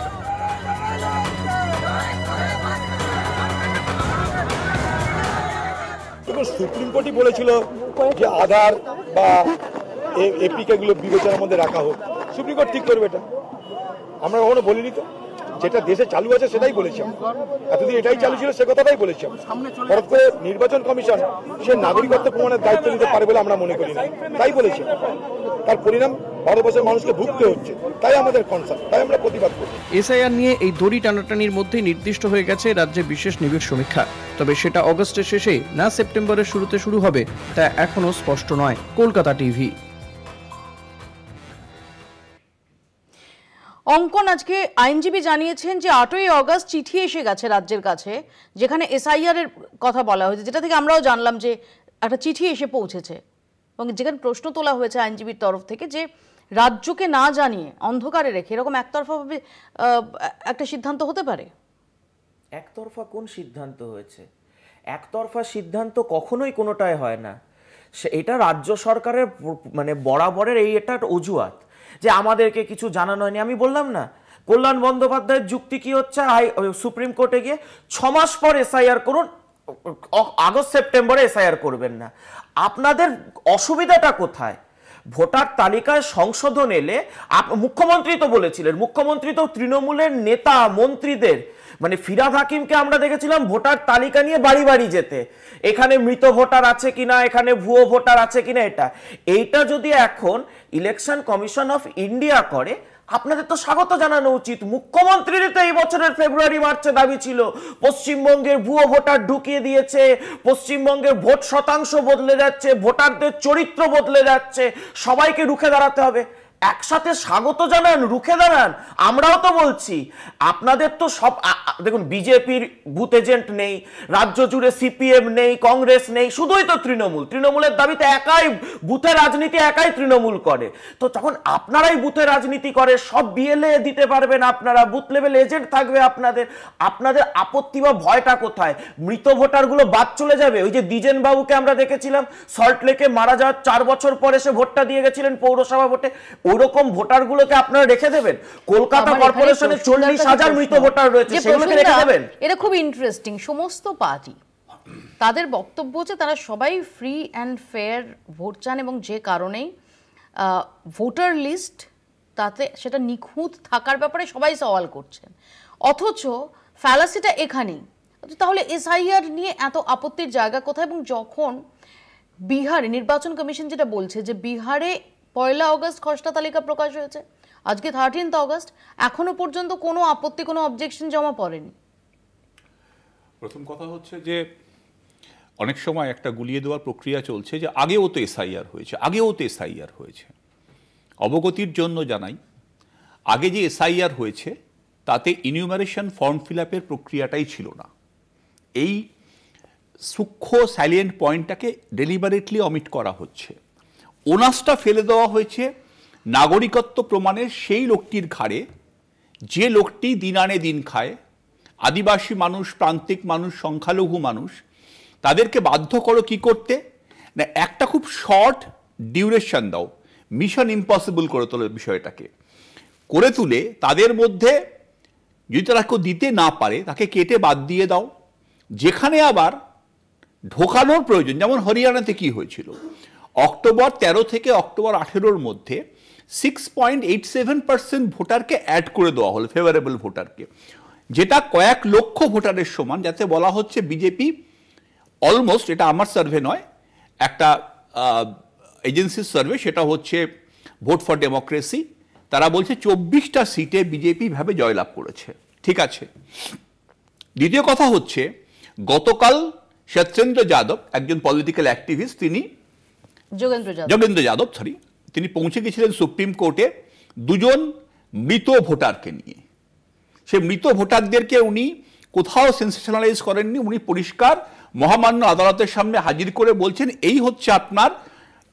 সুপ্রিম কোর্টই বলেছিল যে আধার বা এপিকে গুলো বিবেচনার মধ্যে রাখা হোক। সুপ্রিম কোর্ট ঠিক করবে এটা, আমরা কখনো বলিনি তো। যেটা দেশে চালু আছে সেটাই বলেছি, এতদিন এটাই চালু ছিল সে কথাটাই বলেছি। হঠাৎ করে নির্বাচন কমিশন সে নাগরিকত্ব প্রমাণের দায়িত্ব নিতে পারে বলে আমরা মনে করি না, তাই বলেছি। তার পরিণাম ভারতবর্ষের মানুষকে ভুগতে হচ্ছে, তাই আমাদের কনসার্ন, তাই আমরা প্রতিবাদ করি। এসআইআর নিয়ে এই দড়ি টানাটানির মধ্যে নির্দিষ্ট হয়ে গেছে রাজ্যে বিশেষ নিবিড় সমীক্ষা। তবে সেটা অগস্টের শেষে না সেপ্টেম্বরের শুরুতে শুরু হবে তা এখনো স্পষ্ট নয়। কলকাতা টিভি। অঙ্কন, আজকে আইনজীবী জানিয়েছেন যে 8ই অগস্ট চিঠি এসে গেছে রাজ্যের কাছে, যেখানে এসআইআর এর কথা বলা হয়েছে, যেটা থেকে আমরাও জানলাম যে একটা চিঠি এসে পৌঁছেছে এবং যেখানে প্রশ্ন তোলা হয়েছে আইনজীবীর তরফ থেকে যে রাজ্যকে না জানিয়ে অন্ধকারে রেখে এরকম একতরফাভাবে একটা সিদ্ধান্ত হতে পারে। একতরফা কোন সিদ্ধান্ত হয়েছে? একতরফা সিদ্ধান্ত কখনোই কোনোটাই হয় না। এটা রাজ্য সরকারের মানে বরাবরের এটা অজুহাত যে আমাদেরকে কিছু জানানো হয়নি। আমি বললাম না, কল্যাণ বন্দ্যোপাধ্যায়ের যুক্তি কি হচ্ছে, সুপ্রিম কোর্টে গিয়ে 6 মাস পর এসআইআর করুন, আগস্ট সেপ্টেম্বরে এসআইআর করবেন না। আপনাদের অসুবিধাটা কোথায়? ভোটার তালিকায় সংশোধন এলে মুখ্যমন্ত্রী তো বলেছিলেন, মুখ্যমন্ত্রী তো তৃণমূলের নেতা মন্ত্রীদের মানে ফিরহাদ হাকিমকে আমরা দেখেছিলাম ভোটার তালিকা নিয়ে বাড়ি বাড়ি যেতে, এখানে মৃত ভোটার আছে কিনা, এখানে ভুয়ো ভোটার আছে কিনা। এইটা যদি এখন ইলেকশন কমিশন অফ ইন্ডিয়া করে, আপনাদের তো স্বাগত জানানো উচিত। মুখ্যমন্ত্রীর তো এই বছরের ফেব্রুয়ারি মার্চে দাবি ছিল পশ্চিমবঙ্গের ভুয়ো ভোটার ঢুকিয়ে দিয়েছে, পশ্চিমবঙ্গের ভোট শতাংশ বদলে যাচ্ছে, ভোটারদের চরিত্র বদলে যাচ্ছে, সবাইকে রুখে দাঁড়াতে হবে। একসাথে স্বাগত জানান, রুখে দাঁড়ান। আমরাও তো বলছি আপনাদের তো সব দেখুন, বিজেপির বুথ এজেন্ট নেই, রাজ্য জুড়ে সিপিএম নেই, কংগ্রেস নেই, শুধুই তো তৃণমূল। তৃণমূলের দাবিতে একাই বুথের রাজনীতি একাই তৃণমূল করে। তো যখন আপনারাই বুথের রাজনীতি করে, সব বিএলএ দিতে পারবেন আপনারা, বুথ লেভেল এজেন্ট থাকবে আপনাদের। আপনাদের আপত্তি বা ভয়টা কোথায়? মৃত ভোটারগুলো বাদ চলে যাবে। ওই যে দ্বিজেন বাবুকে আমরা দেখেছিলাম সল্টলেকে মারা যাওয়ার 4 বছর পরে সে ভোটটা দিয়ে গেছিলেন পৌরসভা ভোটে, ওরকম ভোটারগুলোকে আপনারা রেখে দেবেন? কলকাতা কর্পোরেশনে 40,000 মৃত ভোটার রয়েছে, সেগুলোকে রেখে দেবেন? এটা খুব ইন্টারেস্টিং। সমস্ত পার্টি তাদের বক্তব্য হচ্ছে তারা সবাই ফ্রি অ্যান্ড ফেয়ার ভোট চান এবং যে কারণেই ভোটার লিস্ট তাতে সেটা নিখুঁত থাকার ব্যাপারে সবাই সওয়াল করছেন। অথচ ফ্যালাসিটা এখানেই। তাহলে এসআইআর নিয়ে এত আপত্তির জায়গা কোথায়? এবং যখন বিহারে নির্বাচন কমিশন যেটা বলছে যে বিহারে 1 অগস্ট খসড়া তালিকা প্রকাশ হয়েছে, আজকে 13 অগস্ট, এখনো পর্যন্ত কোনো আপত্তি, কোনো অবজেকশন জমা পড়েনি। প্রথম কথা হচ্ছে যে অনেক সময় একটা গুলিয়ে দেওয়ার প্রক্রিয়া চলছে যে আগেও তো এসআইআর হয়েছে, আগেও তো এসআইআর হয়েছে। অবগতির জন্য জানাই, আগে যে এসআইআর হয়েছে তাতে ইনিউমারেশন ফর্ম ফিল আপের প্রক্রিয়াটাই ছিল না। এই সূক্ষ্ম স্যালিয়েন্ট পয়েন্টটাকে ডেলিবারেটলি অমিট করা হচ্ছে। ওনাসটা ফেলে দেওয়া হয়েছে নাগরিকত্ব প্রমাণের সেই লোকটির ঘাড়ে যে লোকটি দিন আনে দিন খায়, আদিবাসী মানুষ, প্রান্তিক মানুষ, সংখ্যালঘু মানুষ, তাদেরকে বাধ্য করো কি করতে না, একটা খুব শর্ট ডিউরেশন দাও, মিশন ইম্পসিবল করে তোলো বিষয়টাকে, করে তুলে তাদের মধ্যে যদি তারা কেউ দিতে না পারে তাকে কেটে বাদ দিয়ে দাও। যেখানে আবার ঢোকানোর প্রয়োজন, যেমন হরিয়ানাতে কি হয়েছিল, অক্টোবর 13 থেকে অক্টোবর 18-র মধ্যে 6.87% ভোটারকে অ্যাড করে দেওয়া হলো, ফেভারেবল ভোটারকে, যেটা কয়েক লক্ষ ভোটারের সমান। যাতে বলা হচ্ছে বিজেপি অলমোস্ট, এটা আমার সার্ভে নয়, একটা এজেন্সির সার্ভে, সেটা হচ্ছে ভোট ফর ডেমোক্রেসি, তারা বলছে 24টা সিটে বিজেপি ভাবে জয়লাভ করেছে। ঠিক আছে। দ্বিতীয় কথা হচ্ছে, গতকাল সত্যেন্দ্র যাদব, একজন পলিটিক্যাল অ্যাক্টিভিস্ট, তিনি যোগেন্দ্র যাদব তিনি পৌঁছে গেছিলেন সুপ্রিম কোর্টে দুজন মৃত ভোটারকে নিয়ে। সে মৃত ভোটারদেরকে উনি কোথাও সেন্সেশনালাইজ করেননি, উনি পরিষ্কার মহামান্য আদালতের সামনে হাজির করে বলছেন এই হচ্ছে আপনার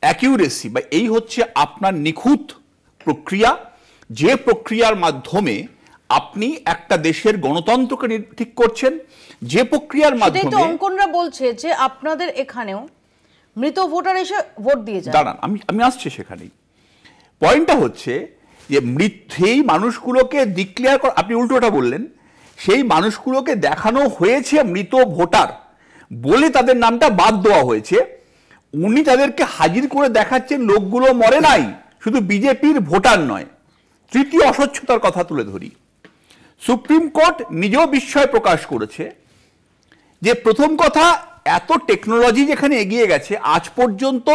অ্যাকিউরেসি বা এই হচ্ছে আপনার নিখুঁত প্রক্রিয়া, যে প্রক্রিয়ার মাধ্যমে আপনি একটা দেশের গণতন্ত্রকে ঠিক করছেন, যে প্রক্রিয়ার মাধ্যমে। অঙ্কনরা বলছে যে আপনাদের এখানেও মৃত ভোটার এসে ভোট দিয়ে যায়। দাঁড়ান, আমি আসছি সেখানেই। পয়েন্টটা হচ্ছে যে সেই মানুষগুলোকে ডিক্লেয়ার করা, আপনি উল্টোটা বললেন, সেই মানুষগুলোকে দেখানো হয়েছে মৃত ভোটার বলে তাদের নামটা বাদ দেওয়া হয়েছে। উনি তাদেরকে হাজির করে দেখাচ্ছেন লোকগুলো মরে নাই, শুধু বিজেপির ভোটার নয়। তৃতীয় অস্বচ্ছতার কথা তুলে ধরি, সুপ্রিম কোর্ট নিজেও বিস্ময় প্রকাশ করেছে যে প্রথম কথা, এত টেকনোলজি যেখানে এগিয়ে গেছে আজ পর্যন্ত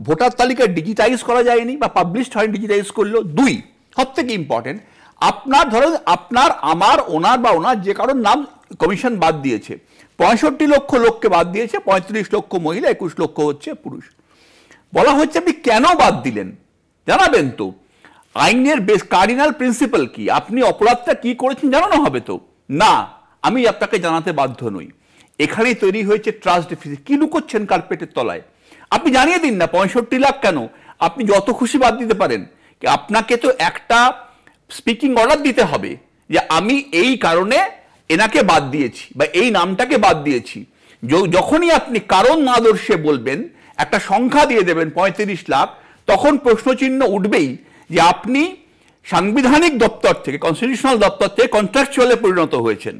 ভোটার তালিকা ডিজিটাইজ করা যায়নি বা পাবলিশড হয়নি, ডিজিটাইজ করলো। দুই, সব থেকে ইম্পর্টেন্ট, আপনার ধরুন আপনার আমার ওনার বা ওনার যে কারোর নাম কমিশন বাদ দিয়েছে, 65 লক্ষ লোককে বাদ দিয়েছে, 35 লক্ষ মহিলা, 21 লক্ষ হচ্ছে পুরুষ। বলা হচ্ছে আপনি কেন বাদ দিলেন জানাবেন তো, আইনের বেশ কার্ডিনাল প্রিন্সিপাল কি, আপনি অপরাধটা কি করেছেন জানানো হবে তো। না, আমি আপনাকে জানাতে বাধ্য নই। এখানেই তৈরি হয়েছে ট্রাস্ট ডেফিসিট। কি লুকোচ্ছেন কার্পেটের তলায়? আপনি জানিয়ে দিন না 65 লাখ কেন, আপনি যত খুশি বাদ দিতে পারেন। আপনাকে তো একটা স্পিকিং অর্ডার দিতে হবে যে আমি এই কারণে এনাকে বাদ দিয়েছি বা এই নামটাকে বাদ দিয়েছি। যখনই আপনি কারণ না দর্শে বলবেন, একটা সংখ্যা দিয়ে দেবেন 35 লাখ, তখন প্রশ্নচিহ্ন উঠবেই যে আপনি সাংবিধানিক দপ্তর থেকে, কনস্টিটিউশনাল দপ্তর থেকে কন্ট্রাকচুয়ালে পরিণত হয়েছেন।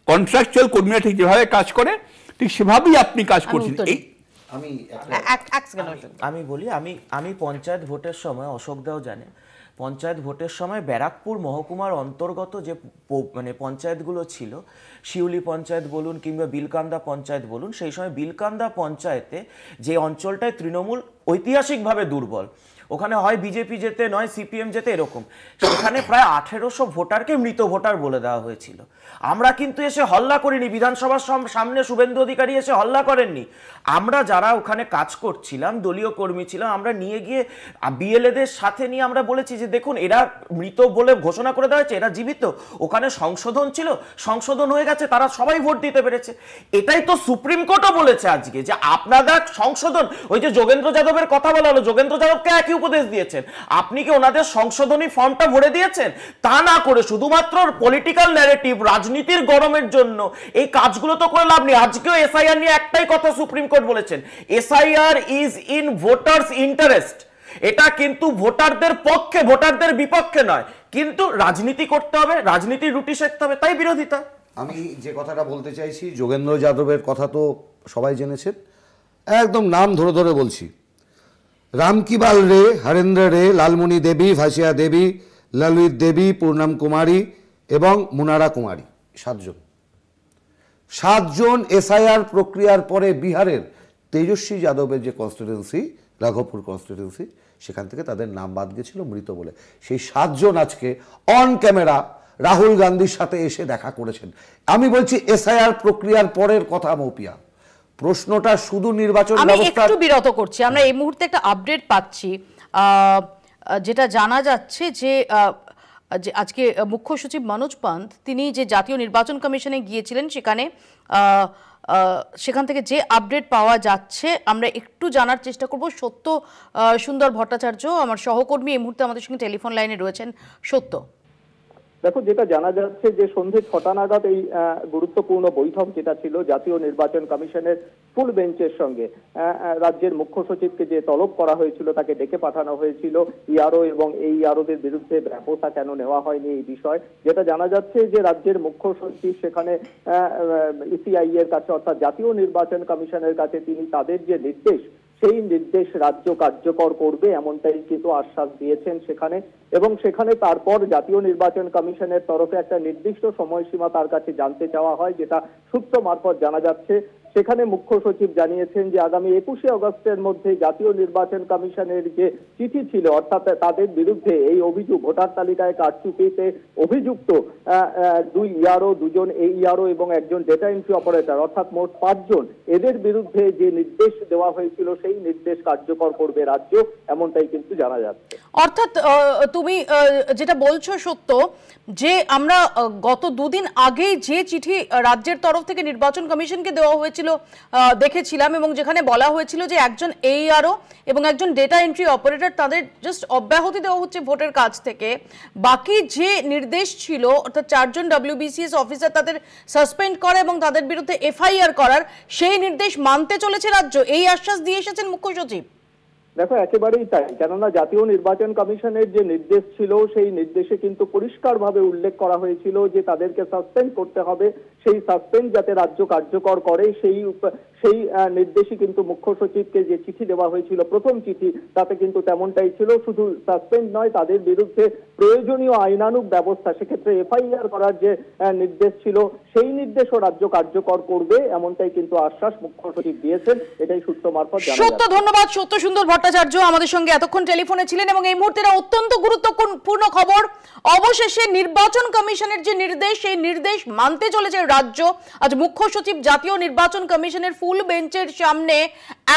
কন্ট্রাকচুয়াল কর্মীরা ঠিক যেভাবে কাজ করে ঠিক সেভাবেই আপনি কাজ করছেন। আমি বলি, আমি পঞ্চায়েত ভোটের সময়, অশোকদাও জানে, পঞ্চায়েত ভোটের সময় ব্যারাকপুর মহকুমার অন্তর্গত যে মানে পঞ্চায়েতগুলো ছিল, শিউলি পঞ্চায়েত বলুন কিংবা বিলকান্দা পঞ্চায়েত বলুন, সেই সময় বিলকান্দা পঞ্চায়েতে যে অঞ্চলটায় তৃণমূল ঐতিহাসিকভাবে দুর্বল, ওখানে হয় বিজেপি যেতে নয় সিপিএম যেতে, এরকম, সেখানে প্রায় 1800 ভোটারকে মৃত ভোটার বলে দেওয়া হয়েছিল। আমরা কিন্তু এসে হল্লা করিনি, বিধানসভার সামনে শুভেন্দু অধিকারী এসে হল্লা করেননি। আমরা যারা ওখানে কাজ করছিলাম, দলীয় কর্মী ছিলাম, আমরা নিয়ে গিয়ে বিএলএদের সাথে নিয়ে আমরা বলেছি যে দেখুন এরা মৃত বলে ঘোষণা করে দেওয়া হয়েছে, এরা জীবিত। ওখানে সংশোধন ছিল, সংশোধন হয়ে গেছে, তারা সবাই ভোট দিতে পেরেছে। এটাই তো সুপ্রিম কোর্টও বলেছে আজকে যে আপনাদের সংশোধন, ওই যে যোগেন্দ্র যাদবের কথা বলা হলো, যোগেন্দ্র যাদবকে একই উপদেশ দিয়েছেন, আপনি কি ওনাদের সংশোধনী ফর্মটা ভরে দিয়েছেন? তা না করে শুধুমাত্র পলিটিক্যাল ন্যারেটিভ, রাজনীতির গরমের জন্য এই কাজগুলো তো করে লাভ নেই। আজকেও এসআইআর নিয়ে একটাই কথা সুপ্রিম কোর্ট বলেছেন, SIR is in voters interest. এটা কিন্তু ভোটারদের পক্ষে, ভোটারদের বিপক্ষে নয়, কিন্তু রাজনীতি করতে হবে, রাজনীতির রুটি শেখতে হবে, তাই বিরোধিতা। আমি যে কথাটা বলতে চাইছি, যোগেন্দ্র যাদবের কথা তো সবাই জেনেছেন, একদম নাম ধরে ধরে বলছি। রামকিবাল রে, হরেন্দ্র রে, লালমণি দেবী, ভাসিয়া দেবী, ললিত দেবী, পূর্ণম কুমারী এবং মুনারা কুমারী, 7জন এসআইআর প্রক্রিয়ার পরে বিহারের তেজস্বী যাদবের যে কনস্টিটিউয়েন্সি, রাঘবপুর কনস্টিটিউয়েন্সি, সেখান থেকে তাদের নাম বাদ গেছিল মৃত বলে। সেই 7জন আজকে অন ক্যামেরা রাহুল গান্ধীর সাথে এসে দেখা করেছেন। আমি বলছি এসআইআর প্রক্রিয়ার পরের কথা মৌপিয়া, প্রশ্নটা শুধু নির্বাচন ব্যবস্থা। একটু বিরত করছি, আমরা এই মুহূর্তে একটা আপডেট পাচ্ছি, যেটা জানা যাচ্ছে যে আজকে মুখ্য সচিব মনোজ পান্ত তিনি যে জাতীয় নির্বাচন কমিশনে গিয়েছিলেন, সেখান থেকে যে আপডেট পাওয়া যাচ্ছে আমরা একটু জানার চেষ্টা করব। সত্য সুন্দর ভট্টাচার্য আমার সহকর্মী এই মুহূর্তে আমাদের সঙ্গে টেলিফোন লাইনে রয়েছেন। সত্য, দেখো, যেটা জানা যাচ্ছে যে সন্ধ্যে 6টা নাগাদ এই গুরুত্বপূর্ণ বৈঠক যেটা ছিল জাতীয় নির্বাচন কমিশনের ফুল বেঞ্চের সঙ্গে, রাজ্যের মুখ্য সচিবকে যে তলব করা হয়েছিল তাকে ডেকে পাঠানো হয়েছিল ইআরও, এবং এই ইআরওদের বিরুদ্ধে ব্যবস্থা কেন নেওয়া হয়নি এই বিষয়। যেটা জানা যাচ্ছে যে রাজ্যের মুখ্য সচিব সেখানে ইসিআই এর কাছে, অর্থাৎ জাতীয় নির্বাচন কমিশনের কাছে তিনি তাদের যে নির্দেশ, সেই নির্দেশ রাজ্য কার্যকর করবে এমনটাই কিন্তু আশ্বাস দিয়েছেন সেখানে। এবং সেখানে তারপর জাতীয় নির্বাচন কমিশনের তরফে একটা নির্দিষ্ট সময়সীমা তার কাছে জানতে চাওয়া হয়, যেটা সূত্র মারফত জানা যাচ্ছে সেখানে মুখ্য সচিব জানিয়েছেন যে আগামী 21শে আগস্টের মধ্যে জাতীয় নির্বাচন কমিশনের যে চিঠি ছিল, অর্থাৎ তাদের বিরুদ্ধে এই অভিযোগ, ভোটার তালিকায় কারচুপিতে অভিযুক্ত 2 ইআরও, 2জন AERO এবং একজন ডেটা এন্ট্রি অপারেটর, অর্থাৎ মোট 5 জন, এদের বিরুদ্ধে যে নির্দেশ দেওয়া হয়েছিল সেই নির্দেশ কার্যকর করবে রাজ্য, এমনটাই কিন্তু জানা যাচ্ছে। অর্থাৎ তুমি যেটা বলছো সত্য, যে আমরা গত দুদিন আগে যে চিঠি রাজ্যের তরফ থেকে নির্বাচন কমিশনকে দেওয়া হয়েছিল দেখেছিলাম, এবং যেখানে বলা হয়েছিল যে একজন AERO এবং একজন ডেটা এন্ট্রি অপারেটর তাদের জাস্ট অব্যাহতি দেওয়া হচ্ছে ভোটের কাজ থেকে, বাকি যে নির্দেশ ছিল অর্থাৎ 4 জন WBCS অফিসার তাদের সাসপেন্ড করা এবং তাদের বিরুদ্ধে FIR করার, সেই নির্দেশ মানতে চলেছে রাজ্য, এই আশ্বাস দিয়ে এসেছেন মুখ্য সচিব। দেখো, একেবারেই তাই, কেননা জাতীয় নির্বাচন কমিশনের যে নির্দেশ ছিল সেই নির্দেশে কিন্তু পরিষ্কারভাবে উল্লেখ করা হয়েছিল যে তাদেরকে সাসপেন্ড করতে হবে, সেই সাসপেন্ড যাতে রাজ্য কার্যকর করে সেই নির্দেশই কিন্তু মুখ্য সচিবকে যে চিঠি দেওয়া হয়েছিল, প্রথম চিঠি, তাতে কিন্তু তেমনটাই ছিল। শুধু সাসপেন্ড নয়, তাদের বিরুদ্ধে প্রয়োজনীয় আইনানুগ ব্যবস্থা, সেক্ষেত্রে FIR করার যে নির্দেশ ছিল সেই নির্দেশও রাজ্য কার্যকর করবে, এমনটাই কিন্তু আশ্বাস মুখ্য সচিব দিয়েছেন, এটাই সূত্র মারফত জানা সত্য। ধন্যবাদ সত্য সুন্দর ভট্টাচার্য আমাদের সঙ্গে এতক্ষণ টেলিফোনে ছিলেন। এবং এই মুহূর্তে অত্যন্ত গুরুত্বপূর্ণ খবর, অবশেষে নির্বাচন কমিশনের যে নির্দেশ, সেই নির্দেশ মানতে চলেছে রাজ্য। আজ মুখ্য সচিব জাতীয় নির্বাচন কমিশনের ফুল বেঞ্চের সামনে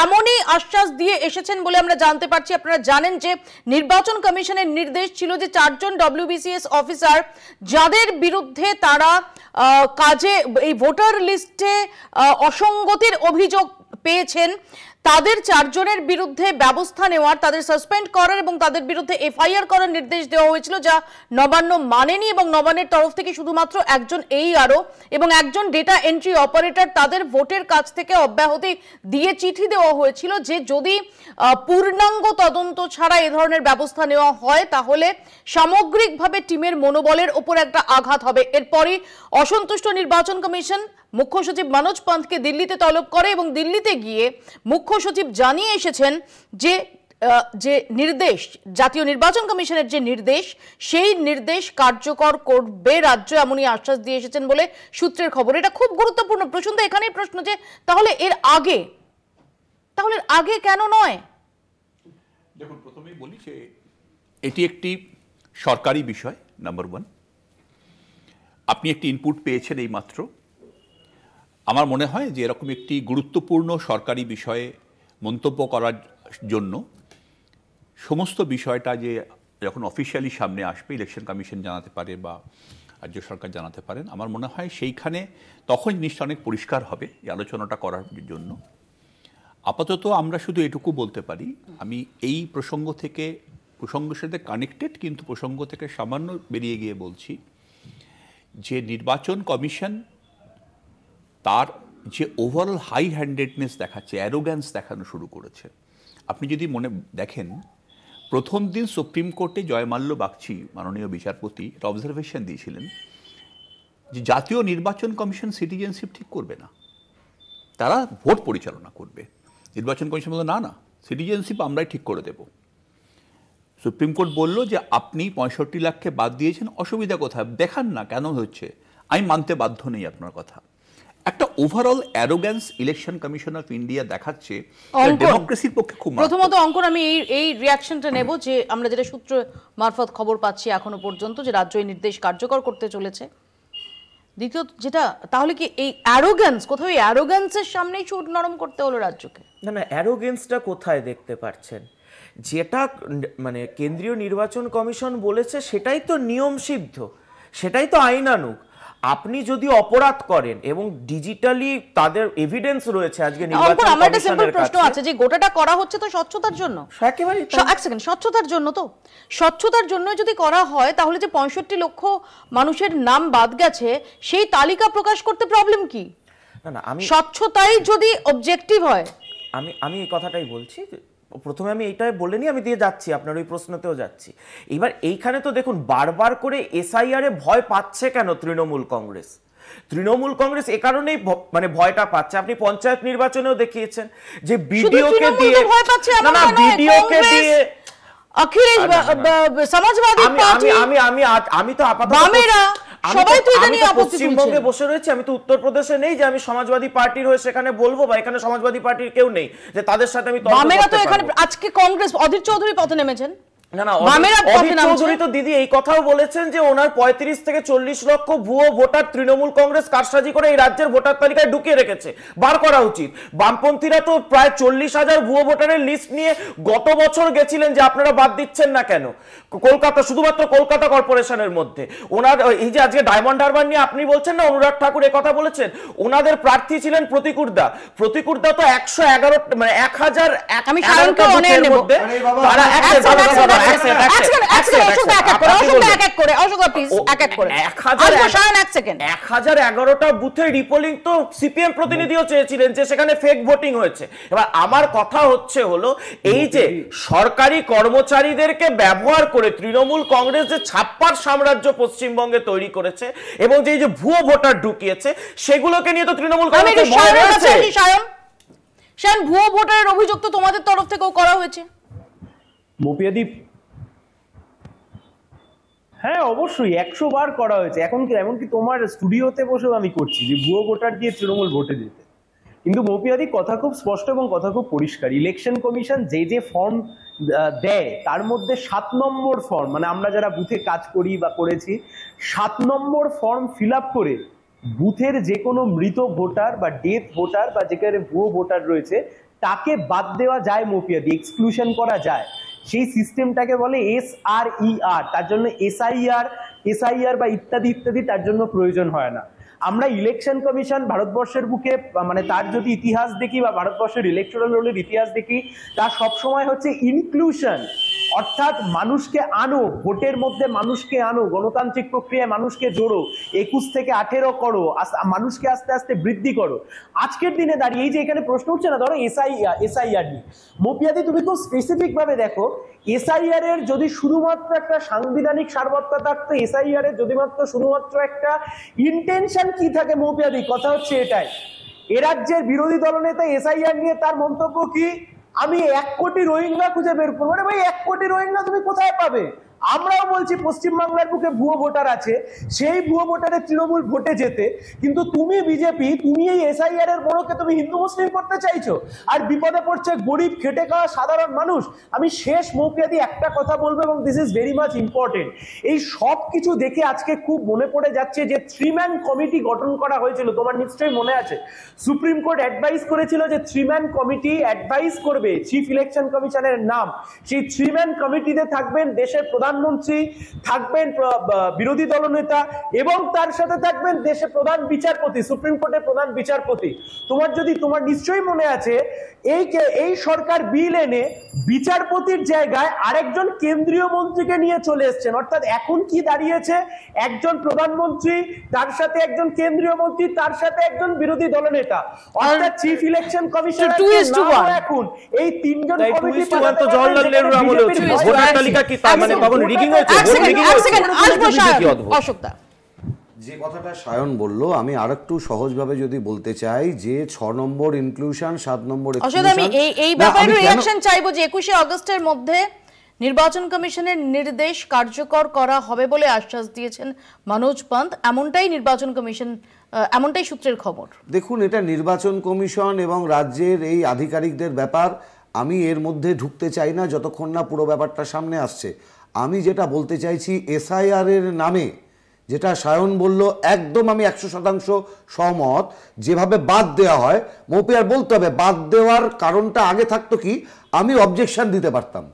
এমনই আশ্বাস দিয়ে এসেছেন বলে আমরা জানতে পারছি। আপনারা জানেন যে নির্বাচন কমিশনের নির্দেশ ছিল যে 4 জন WBCS অফিসার যাদের বিরুদ্ধে তারা কাজে এই ভোটার লিস্টে অসঙ্গতির অভিযোগ পেয়েছেন, তাদের 4 জনের বিরুদ্ধে ব্যবস্থা নেওয়ার, তাদের সাসপেন্ড করার এবং তাদের বিরুদ্ধে FIR করার নির্দেশ দেওয়া হয়েছিল, যা নবান্ন মানেনি। এবং নবান্নের তরফ থেকে শুধুমাত্র একজন AERO এবং একজন ডেটা এন্ট্রি অপারেটর তাদের ভোটের কাজ থেকে অব্যাহতি দিয়ে চিঠি দেওয়া হয়েছিল যে যদি পূর্ণাঙ্গ তদন্ত ছাড়া এ ধরনের ব্যবস্থা নেওয়া হয় তাহলে সামগ্রিকভাবে টিমের মনোবলের উপর একটা আঘাত হবে। এরপরই অসন্তুষ্ট নির্বাচন কমিশন মুখ্য সচিব মনোজ পান্থকে দিল্লিতে তলব করে এবং দিল্লিতে গিয়ে মুখ্য সচিব জানিয়ে এসেছেন যে নির্দেশ, জাতীয় নির্বাচন কমিশনের যে নির্দেশ, সেই নির্দেশ কার্যকর করবে রাজ্য, এমনই আশ্বাস দিয়ে এসেছেন বলে সূত্রের খবর। এটা খুব গুরুত্বপূর্ণ প্রশ্ন। তো এখানেই প্রশ্ন যে তাহলে এর আগে কেন নয়? দেখুন, প্রথমেই বলি যে এটি একটি সরকারি বিষয়, নাম্বার 1। আপনি একটি ইনপুট পেয়েছেন এই মাত্র। আমার মনে হয় যে এরকম একটি গুরুত্বপূর্ণ সরকারি বিষয়ে মন্তব্য করার জন্য সমস্ত বিষয়টা যে যখন অফিসিয়ালি সামনে আসবে, ইলেকশন কমিশন জানাতে পারে বা রাজ্য সরকার জানাতে পারেন, আমার মনে হয় সেইখানে তখন জিনিসটা অনেক পরিষ্কার হবে এই আলোচনাটা করার জন্য। আপাতত আমরা শুধু এটুকু বলতে পারি, আমি এই প্রসঙ্গের সাথে কানেক্টেড কিন্তু প্রসঙ্গ থেকে সামান্য বেরিয়ে গিয়ে বলছি যে নির্বাচন কমিশন তার যে ওভারঅল হাই হ্যান্ডেডনেস দেখাচ্ছে, অ্যারোগ্যান্স দেখানো শুরু করেছে। আপনি যদি মনে দেখেন, প্রথম দিন সুপ্রিম কোর্টে জয়মাল্য বাগচি মাননীয় বিচারপতি একটা অবজারভেশন দিয়েছিলেন যে জাতীয় নির্বাচন কমিশন সিটিজেনশিপ ঠিক করবে না, তারা ভোট পরিচালনা করবে। নির্বাচন কমিশন বলল না, সিটিজেনশিপ আমরাই ঠিক করে দেব। সুপ্রিম কোর্ট বলল যে আপনি 65 লাখকে বাদ দিয়েছেন, অসুবিধা কোথায়, দেখান না কেন হচ্ছে, আমি মানতে বাধ্য নেই আপনার কথা। একটা overall arrogance election commission of India দেখাচ্ছে ডেমোক্রেসির পক্ষে খুব। প্রথমত অঙ্কন, আমি এই রিয়াকশনটা নেব যে আমরা যেটা সূত্র মারফত খবর পাচ্ছি এখনো পর্যন্ত যে রাজ্য এই নির্দেশ কার্যকর করতে চলেছে। দ্বিতীয়ত যেটা, তাহলে কি এই অ্যারোগ্যান্স, কোথাও এই অ্যারোগ্যান্সের সামনেই চুট নরম করতে হলো রাজ্যকে? না, অ্যারোগ্যান্সটা কোথায় দেখতে পাচ্ছেন? যেটা মানে কেন্দ্রীয় নির্বাচন কমিশন বলেছে সেটাই তো নিয়ম সিদ্ধ, সেটাই তো আইনানুগ। আপনি যদি অপরাধ করেন এবং ডিজিটালি তাদের এভিডেন্স রয়েছে আজকে নির্বাচন কমিশনের কাছে, প্রশ্ন আছে যে গোটাটা করা হচ্ছে তো স্বচ্ছতার জন্য। একেবারে এক সেকেন্ড, স্বচ্ছতার জন্য, তো স্বচ্ছতার জন্য যদি করা হয় তাহলে যে 65 লক্ষ মানুষের নাম বাদ গেছে সেই তালিকা প্রকাশ করতে প্রবলেম কি? না, আমি স্বচ্ছতাই যদি অবজেক্টিভ হয়, আমি এই কথাটাই বলছি। প্রথমে আমি এইটাই বলে নিই, আমি দিয়ে যাচ্ছি আপনার ওই প্রশ্নতেও যাচ্ছি। এবার এইখানে তো দেখুন বারবার করে SIR এ ভয় পাচ্ছে কেন তৃণমূল কংগ্রেস? তৃণমূল কংগ্রেস এ কারণেই মানে ভয়টা পাচ্ছে। আপনি পঞ্চায়েত নির্বাচনেও দেখিয়েছেন যে ভিডিওকে দিয়ে, না ভিডিওকে দিয়ে অখিলেশ সমাজবাদী পার্টি, আমি তো আপাতত সবাই তো এটা নিয়ে আপত্তি পশ্চিমবঙ্গে বসে রয়েছে, আমি তো উত্তরপ্রদেশে নেই যে আমি সমাজবাদী পার্টির হয়ে সেখানে বলবো, বা এখানে সমাজবাদী পার্টির কেউ নেই যে তাদের সাথে আমি তর্ক করতে পারবো। তো এখানে আজকে কংগ্রেস অধীর চৌধুরী পথে নেমেছেন। না না, অধীর চৌধুরী তো দিদি এই কথাও বলেছেন যে ওনার 35 থেকে 40 লক্ষ ভুয়ো ভোটার তৃণমূল কংগ্রেস কারসাজি করে এই রাজ্যের ভোটার তালিকায় ঢুকিয়ে রেখেছে, বার করা উচিত। বামপন্থীরা তো প্রায় 40,000 ভুয়ো ভোটারের লিস্ট নিয়ে গত বছর গেছিলেন যে আপনারা বাদ দিচ্ছেন না কেন, কলকাতা, শুধুমাত্র কলকাতা কর্পোরেশনের মধ্যে। ওনার এই যে আজকে ডায়মন্ড হারবার নিয়ে আপনি বলছেন না, অনুরাগ ঠাকুর এই কথা বলেছেন, ওনাদের প্রার্থী ছিলেন প্রতিকুরদা। প্রতিকুরদা তো 111 মানে 1000 আমি সায়নকে অনেক নেব তারা 1011টা বুথে রিপোলিং তো সিপিএম প্রতিনিধিও চেয়েছিলেন যে সেখানে ফেক ভোটিং হয়েছে। এবার আমার কথা হচ্ছে হলো এই যে সরকারি কর্মচারীদেরকে ব্যবহার করে তৃণমূল কংগ্রেস যে ছাপ্পার সাম্রাজ্য পশ্চিমবঙ্গে তৈরি করেছে এবং যে ভুয়ো ভোটার ঢুকিয়েছে সেগুলোকে নিয়ে তো তৃণমূল কংগ্রেস ভয় রয়েছে। শায়ন, ভুয়ো ভোটারের অভিযোগ তো তোমাদের তরফ থেকেও করা হয়েছে। মৌপিয়াদীপ, হ্যাঁ অবশ্যই 100 বার করা হয়েছে। এমনকি তোমার স্টুডিওতে বসেও আমি করছি যে ভুয়ো ভোটার দিয়ে তৃণমূল ভোটে যেতে। কিন্তু মৌপিয়াদি কথা খুব স্পষ্ট এবং কথা খুব পরিষ্কার, ইলেকশন কমিশন যে ফর্ম দেয় তার মধ্যে 7 নম্বর ফর্ম, মানে আমরা যারা বুথে কাজ করি বা করেছি, 7 নম্বর ফর্ম ফিল আপ করে বুথের যে কোনো মৃত ভোটার বা ডেথ ভোটার বা যেখানে ভুয়ো ভোটার রয়েছে তাকে বাদ দেওয়া যায় মৌপিয়াদি, এক্সক্লুশন করা যায়। সেই সিস্টেমটাকে বলে SRER, তার জন্য SIR বা ইত্যাদি ইত্যাদি তার জন্য প্রয়োজন হয় না। আমরা ইলেকশন কমিশন ভারতবর্ষের বুকে মানে তার যদি ইতিহাস দেখি বা ভারতবর্ষের ইলেকটোরাল রোলের ইতিহাস দেখি, তার সবসময় হচ্ছে ইনক্লুশন, অর্থাৎ মানুষকে আনো, ভোটের মধ্যে মানুষকে আনো, গণতান্ত্রিক প্রক্রিয়ায় মানুষকে জোড়ো, 21 থেকে 18 করো, মানুষকে আস্তে আস্তে বৃদ্ধি করো। আজকের দিনে দাঁড়িয়ে এই যে এখানে প্রশ্ন উঠছে না, ধরো SIR নিয়ে, মৌপিয়াদি তুমি খুব স্পেসিফিক ভাবে দেখো, SIR এর যদি শুধুমাত্র একটা সাংবিধানিক সার্বত্তা থাকতো, SIR এর যদি শুধুমাত্র একটা ইন্টেনশন কি থাকে মৌপিয়াদি, কথা হচ্ছে এটাই। এ রাজ্যের বিরোধী দলনেতা SIR নিয়ে তার মন্তব্য কি, আমি 1 কোটি রোহিঙ্গা খুঁজে বের করবো। আরে ভাই 1 কোটি রোহিঙ্গা তুমি কোথায় পাবে? আমরাও বলছি পশ্চিমবাংলার বুকে ভুয়ো ভোটার আছে, সেই ভুয়ো ভোটারের তৃণমূল ভোটে যেতে, কিন্তু তুমি বিজেপি, তুমি এই SIR এর বড়কে তুমি হিন্দু মুসলিম করতে চাইছো, আর বিপদে পড়ছে গরিব খেটে খাওয়া সাধারণ মানুষ। আমি শেষ মৌপিয়াদি একটা কথা বলবো, এবং this is very much important. এই সব কিছু দেখে আজকে খুব মনে পড়ে যাচ্ছে যে 3-ম্যান কমিটি গঠন করা হয়েছিল, তোমার নিশ্চয়ই মনে আছে। সুপ্রিম কোর্ট অ্যাডভাইস করেছিল যে 3-ম্যান কমিটি অ্যাডভাইস করবে চিফ ইলেকশন কমিশনের নাম। সেই 3-ম্যান কমিটিতে থাকবেন দেশের প্রধানমন্ত্রী, থাকবেন বিরোধী দলনেতা, এবং তার সাথে থাকবেন দেশের প্রধান বিচারপতি, সুপ্রিম কোর্টের প্রধান বিচারপতি। তোমার নিশ্চয়ই মনে আছে এই সরকার বিল এনে বিচারপতির জায়গায় আরেকজন কেন্দ্রীয় মন্ত্রীকে নিয়ে চলে এসেছেন। অর্থাৎ এখন কি দাঁড়িয়েছে, একজন প্রধানমন্ত্রী, তার সাথে একজন কেন্দ্রীয় মন্ত্রী, তার সাথে একজন বিরোধী দলনেতা, অর্থাৎ চিফ ইলেকশন কমিশনার এখন এই 3 জন কমিটি। তো জওহরলাল নেহরুর আমলে ভোটার তালিকা কি তার মানে তখন রিগিং হয়েছে, ভোট রিগিং হয়েছে। অশোকদা, যে কথাটা সায়ন বলল, আমি আরেকটু সহজভাবে যদি বলতে চাই যে 6 নম্বর ইনক্লুশন, 7 নম্বর এক্সক্লুশন, আমি এই ব্যাপারে রিঅ্যাকশন চাইবো যে 21শে আগস্টের মধ্যে নির্বাচন কমিশনের নির্দেশ কার্যকর করা হবে বলে আশ্বাস দিয়েছেন মনোজ পন্ত, এমনটাই নির্বাচন কমিশন, এমনটাই সূত্রের খবর। দেখুন, এটা নির্বাচন কমিশন এবং রাজ্যের এই আধিকারিকদের ব্যাপার, আমি এর মধ্যে ঢুকতে চাই না যতক্ষণ না পুরো ব্যাপারটা সামনে আসছে। আমি যেটা বলতে চাইছি, SIR এর নামে যেটা সায়ন বলল, একদম আমি 100% সহমত। যেভাবে বাদ দেওয়া হয়, মৌপিয়ার বলতে হবে বাদ দেওয়ার কারণটা আগে থাকতো কি, আমি অবজেকশন দিতে পারতাম।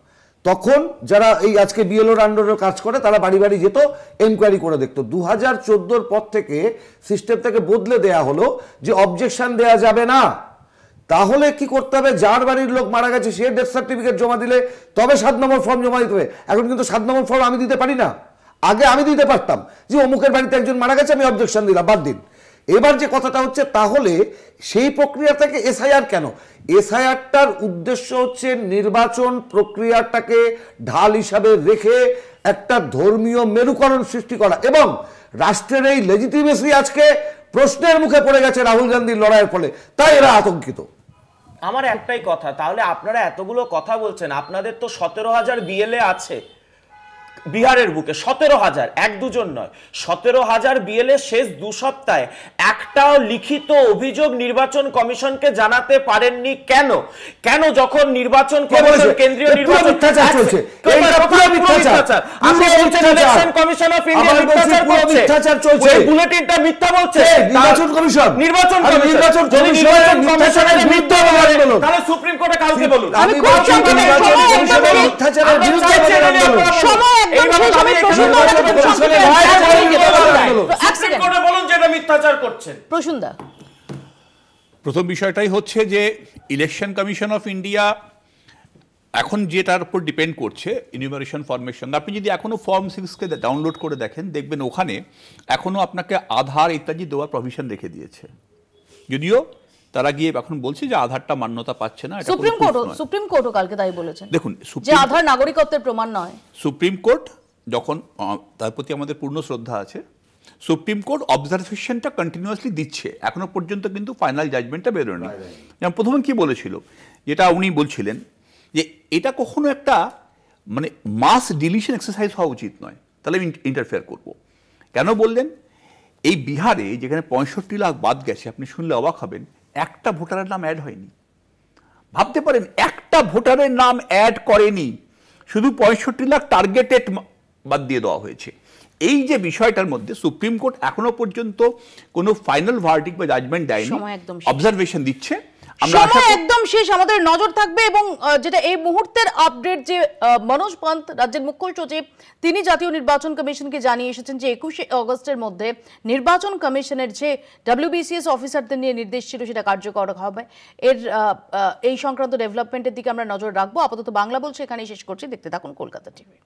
তখন যারা এই আজকে BLOর আন্ডারে কাজ করে তারা বাড়ি বাড়ি যেত, এনকোয়ারি করে দেখতো। 2014 পর থেকে সিস্টেম থেকে বদলে দেয়া হলো যে অবজেকশন দেয়া যাবে না। তাহলে কি করতে হবে, যার বাড়ির লোক মারা গেছে সে ডেথ সার্টিফিকেট জমা দিলে তবে 7 নম্বর ফর্ম জমা দিতে হবে। এখন কিন্তু 7 নম্বর ফর্ম আমি দিতে পারি না। আগে আমি দিতে পারতাম যে অমুকের বাড়িতে একজন মারা গেছে, আমি অবজেকশন দিলাম, বাদ দিন। এবার যে কথাটা হচ্ছে, তাহলে সেই প্রক্রিয়া থেকে SIR কেন? SIRটার উদ্দেশ্য হচ্ছে নির্বাচন প্রক্রিয়াটাকে ঢাল হিসাবে রেখে একটা ধর্মীয় মেরুকরণ সৃষ্টি করা, এবং রাষ্ট্রের এই লেজিটিমেসি আজকে প্রশ্নের মুখে পড়ে গেছে রাহুল গান্ধীর লড়াইয়ের ফলে, তাই এরা আতঙ্কিত। আমার একটাই কথা, তাহলে আপনারা এতগুলো কথা বলছেন, আপনাদের তো 17,000 BLA আছে, বিহারের বুকে 17,000, এক দুজন নয়, 17,000 বিএলএ শেষ 2 সপ্তাহে একটাও লিখিত অভিযোগ নির্বাচন কমিশনকে জানাতে পারেননি। কেন? কেন যখন নির্বাচন কমিশন, কেন্দ্রীয় নির্বাচন মিথ্যাচার চলছে, এইটা পুরো মিথ্যাচার। আপনি বলছেন ইলেকশন কমিশন অফ ইন্ডিয়া মিথ্যাচার চলছে, এই বুলেটিনটা মিথ্যা বলছে নির্বাচন কমিশন। যদি নির্বাচন কমিশনের মিথ্যা বলে তাহলে সুপ্রিম কোর্টে কাউকে বলুন। আমি খুব মিথ্যাচারের বিরুদ্ধে সময় একদম শেষ, আমি প্রসন্ন দাকে খুব সংক্ষেপে বলুন যে এটা মিথ্যাচার করছেন। প্রসন্ন, প্রথম বিষয়টাই হচ্ছে যে ইলেকশন কমিশন অফ ইন্ডিয়া এখন যেটার উপর ডিপেন্ড করছে ইনিউমারেশন ফর্মের সঙ্গে। আপনি যদি এখনও ফর্ম 6কে ডাউনলোড করে দেখেন, দেখবেন ওখানে এখনও আপনাকে আধার ইত্যাদি দেওয়ার প্রভিশন রেখে দিয়েছে, যদিও তারা গিয়ে এখন বলছে যে আধারটা মান্যতা পাচ্ছে না। সুপ্রিম কোর্টও কালকে তাই বলেছেন। দেখুন, যে আধার নাগরিকত্বের প্রমাণ নয়। সুপ্রিম কোর্ট যখন, তার প্রতি আমাদের পূর্ণ শ্রদ্ধা আছে, সুপ্রিম কোর্ট অবজারভেশনটা কন্টিনিউয়াসলি দিচ্ছে, এখনো পর্যন্ত কিন্তু ফাইনাল জাজমেন্টটা বেরোয়নি। যেমন প্রথমে কি বলেছিল, যেটা উনি বলছিলেন যে এটা কখনো একটা মানে মাস ডিলিশন এক্সারসাইজ হওয়া উচিত নয়, তাহলে আমি ইন্টারফেয়ার করব। কেন বললেন? এই বিহারে যেখানে 65 লাখ বাদ গেছে, আপনি শুনলে অবাক হবেন, একটা ভোটারের নাম অ্যাড হয়নি। ভাবতে পারেন, একটা ভোটারের নাম অ্যাড করেনি, শুধু 65 লাখ টার্গেটেড বাদ দিয়ে দেওয়া হয়েছে। এই যে বিষয়টার মধ্যে সুপ্রিম কোর্ট এখনো পর্যন্ত কোনো ফাইনাল ভার্ডিক্ট বা জাজমেন্ট দেয়নি, অবজারভেশন দিচ্ছে। সময় একদম শেষ, আমাদের নজর থাকবে। এবং যেটা এই মুহূর্তের আপডেট, যে মনোজ পন্ত রাজ্যের মুখ্য সচিব, তিনি জাতীয় নির্বাচন কমিশনকে জানিয়ে এসেছেন যে 21শে অগস্টের মধ্যে নির্বাচন কমিশনের যে WBCS অফিসারদের নিয়ে নির্দেশ ছিল সেটা কার্যকর হবে। এই সংক্রান্ত ডেভেলপমেন্টের দিকে আমরা নজর রাখবো। আপাতত বাংলা বলছে এখানেই শেষ করছি, দেখতে থাকুন কলকাতা টিভি।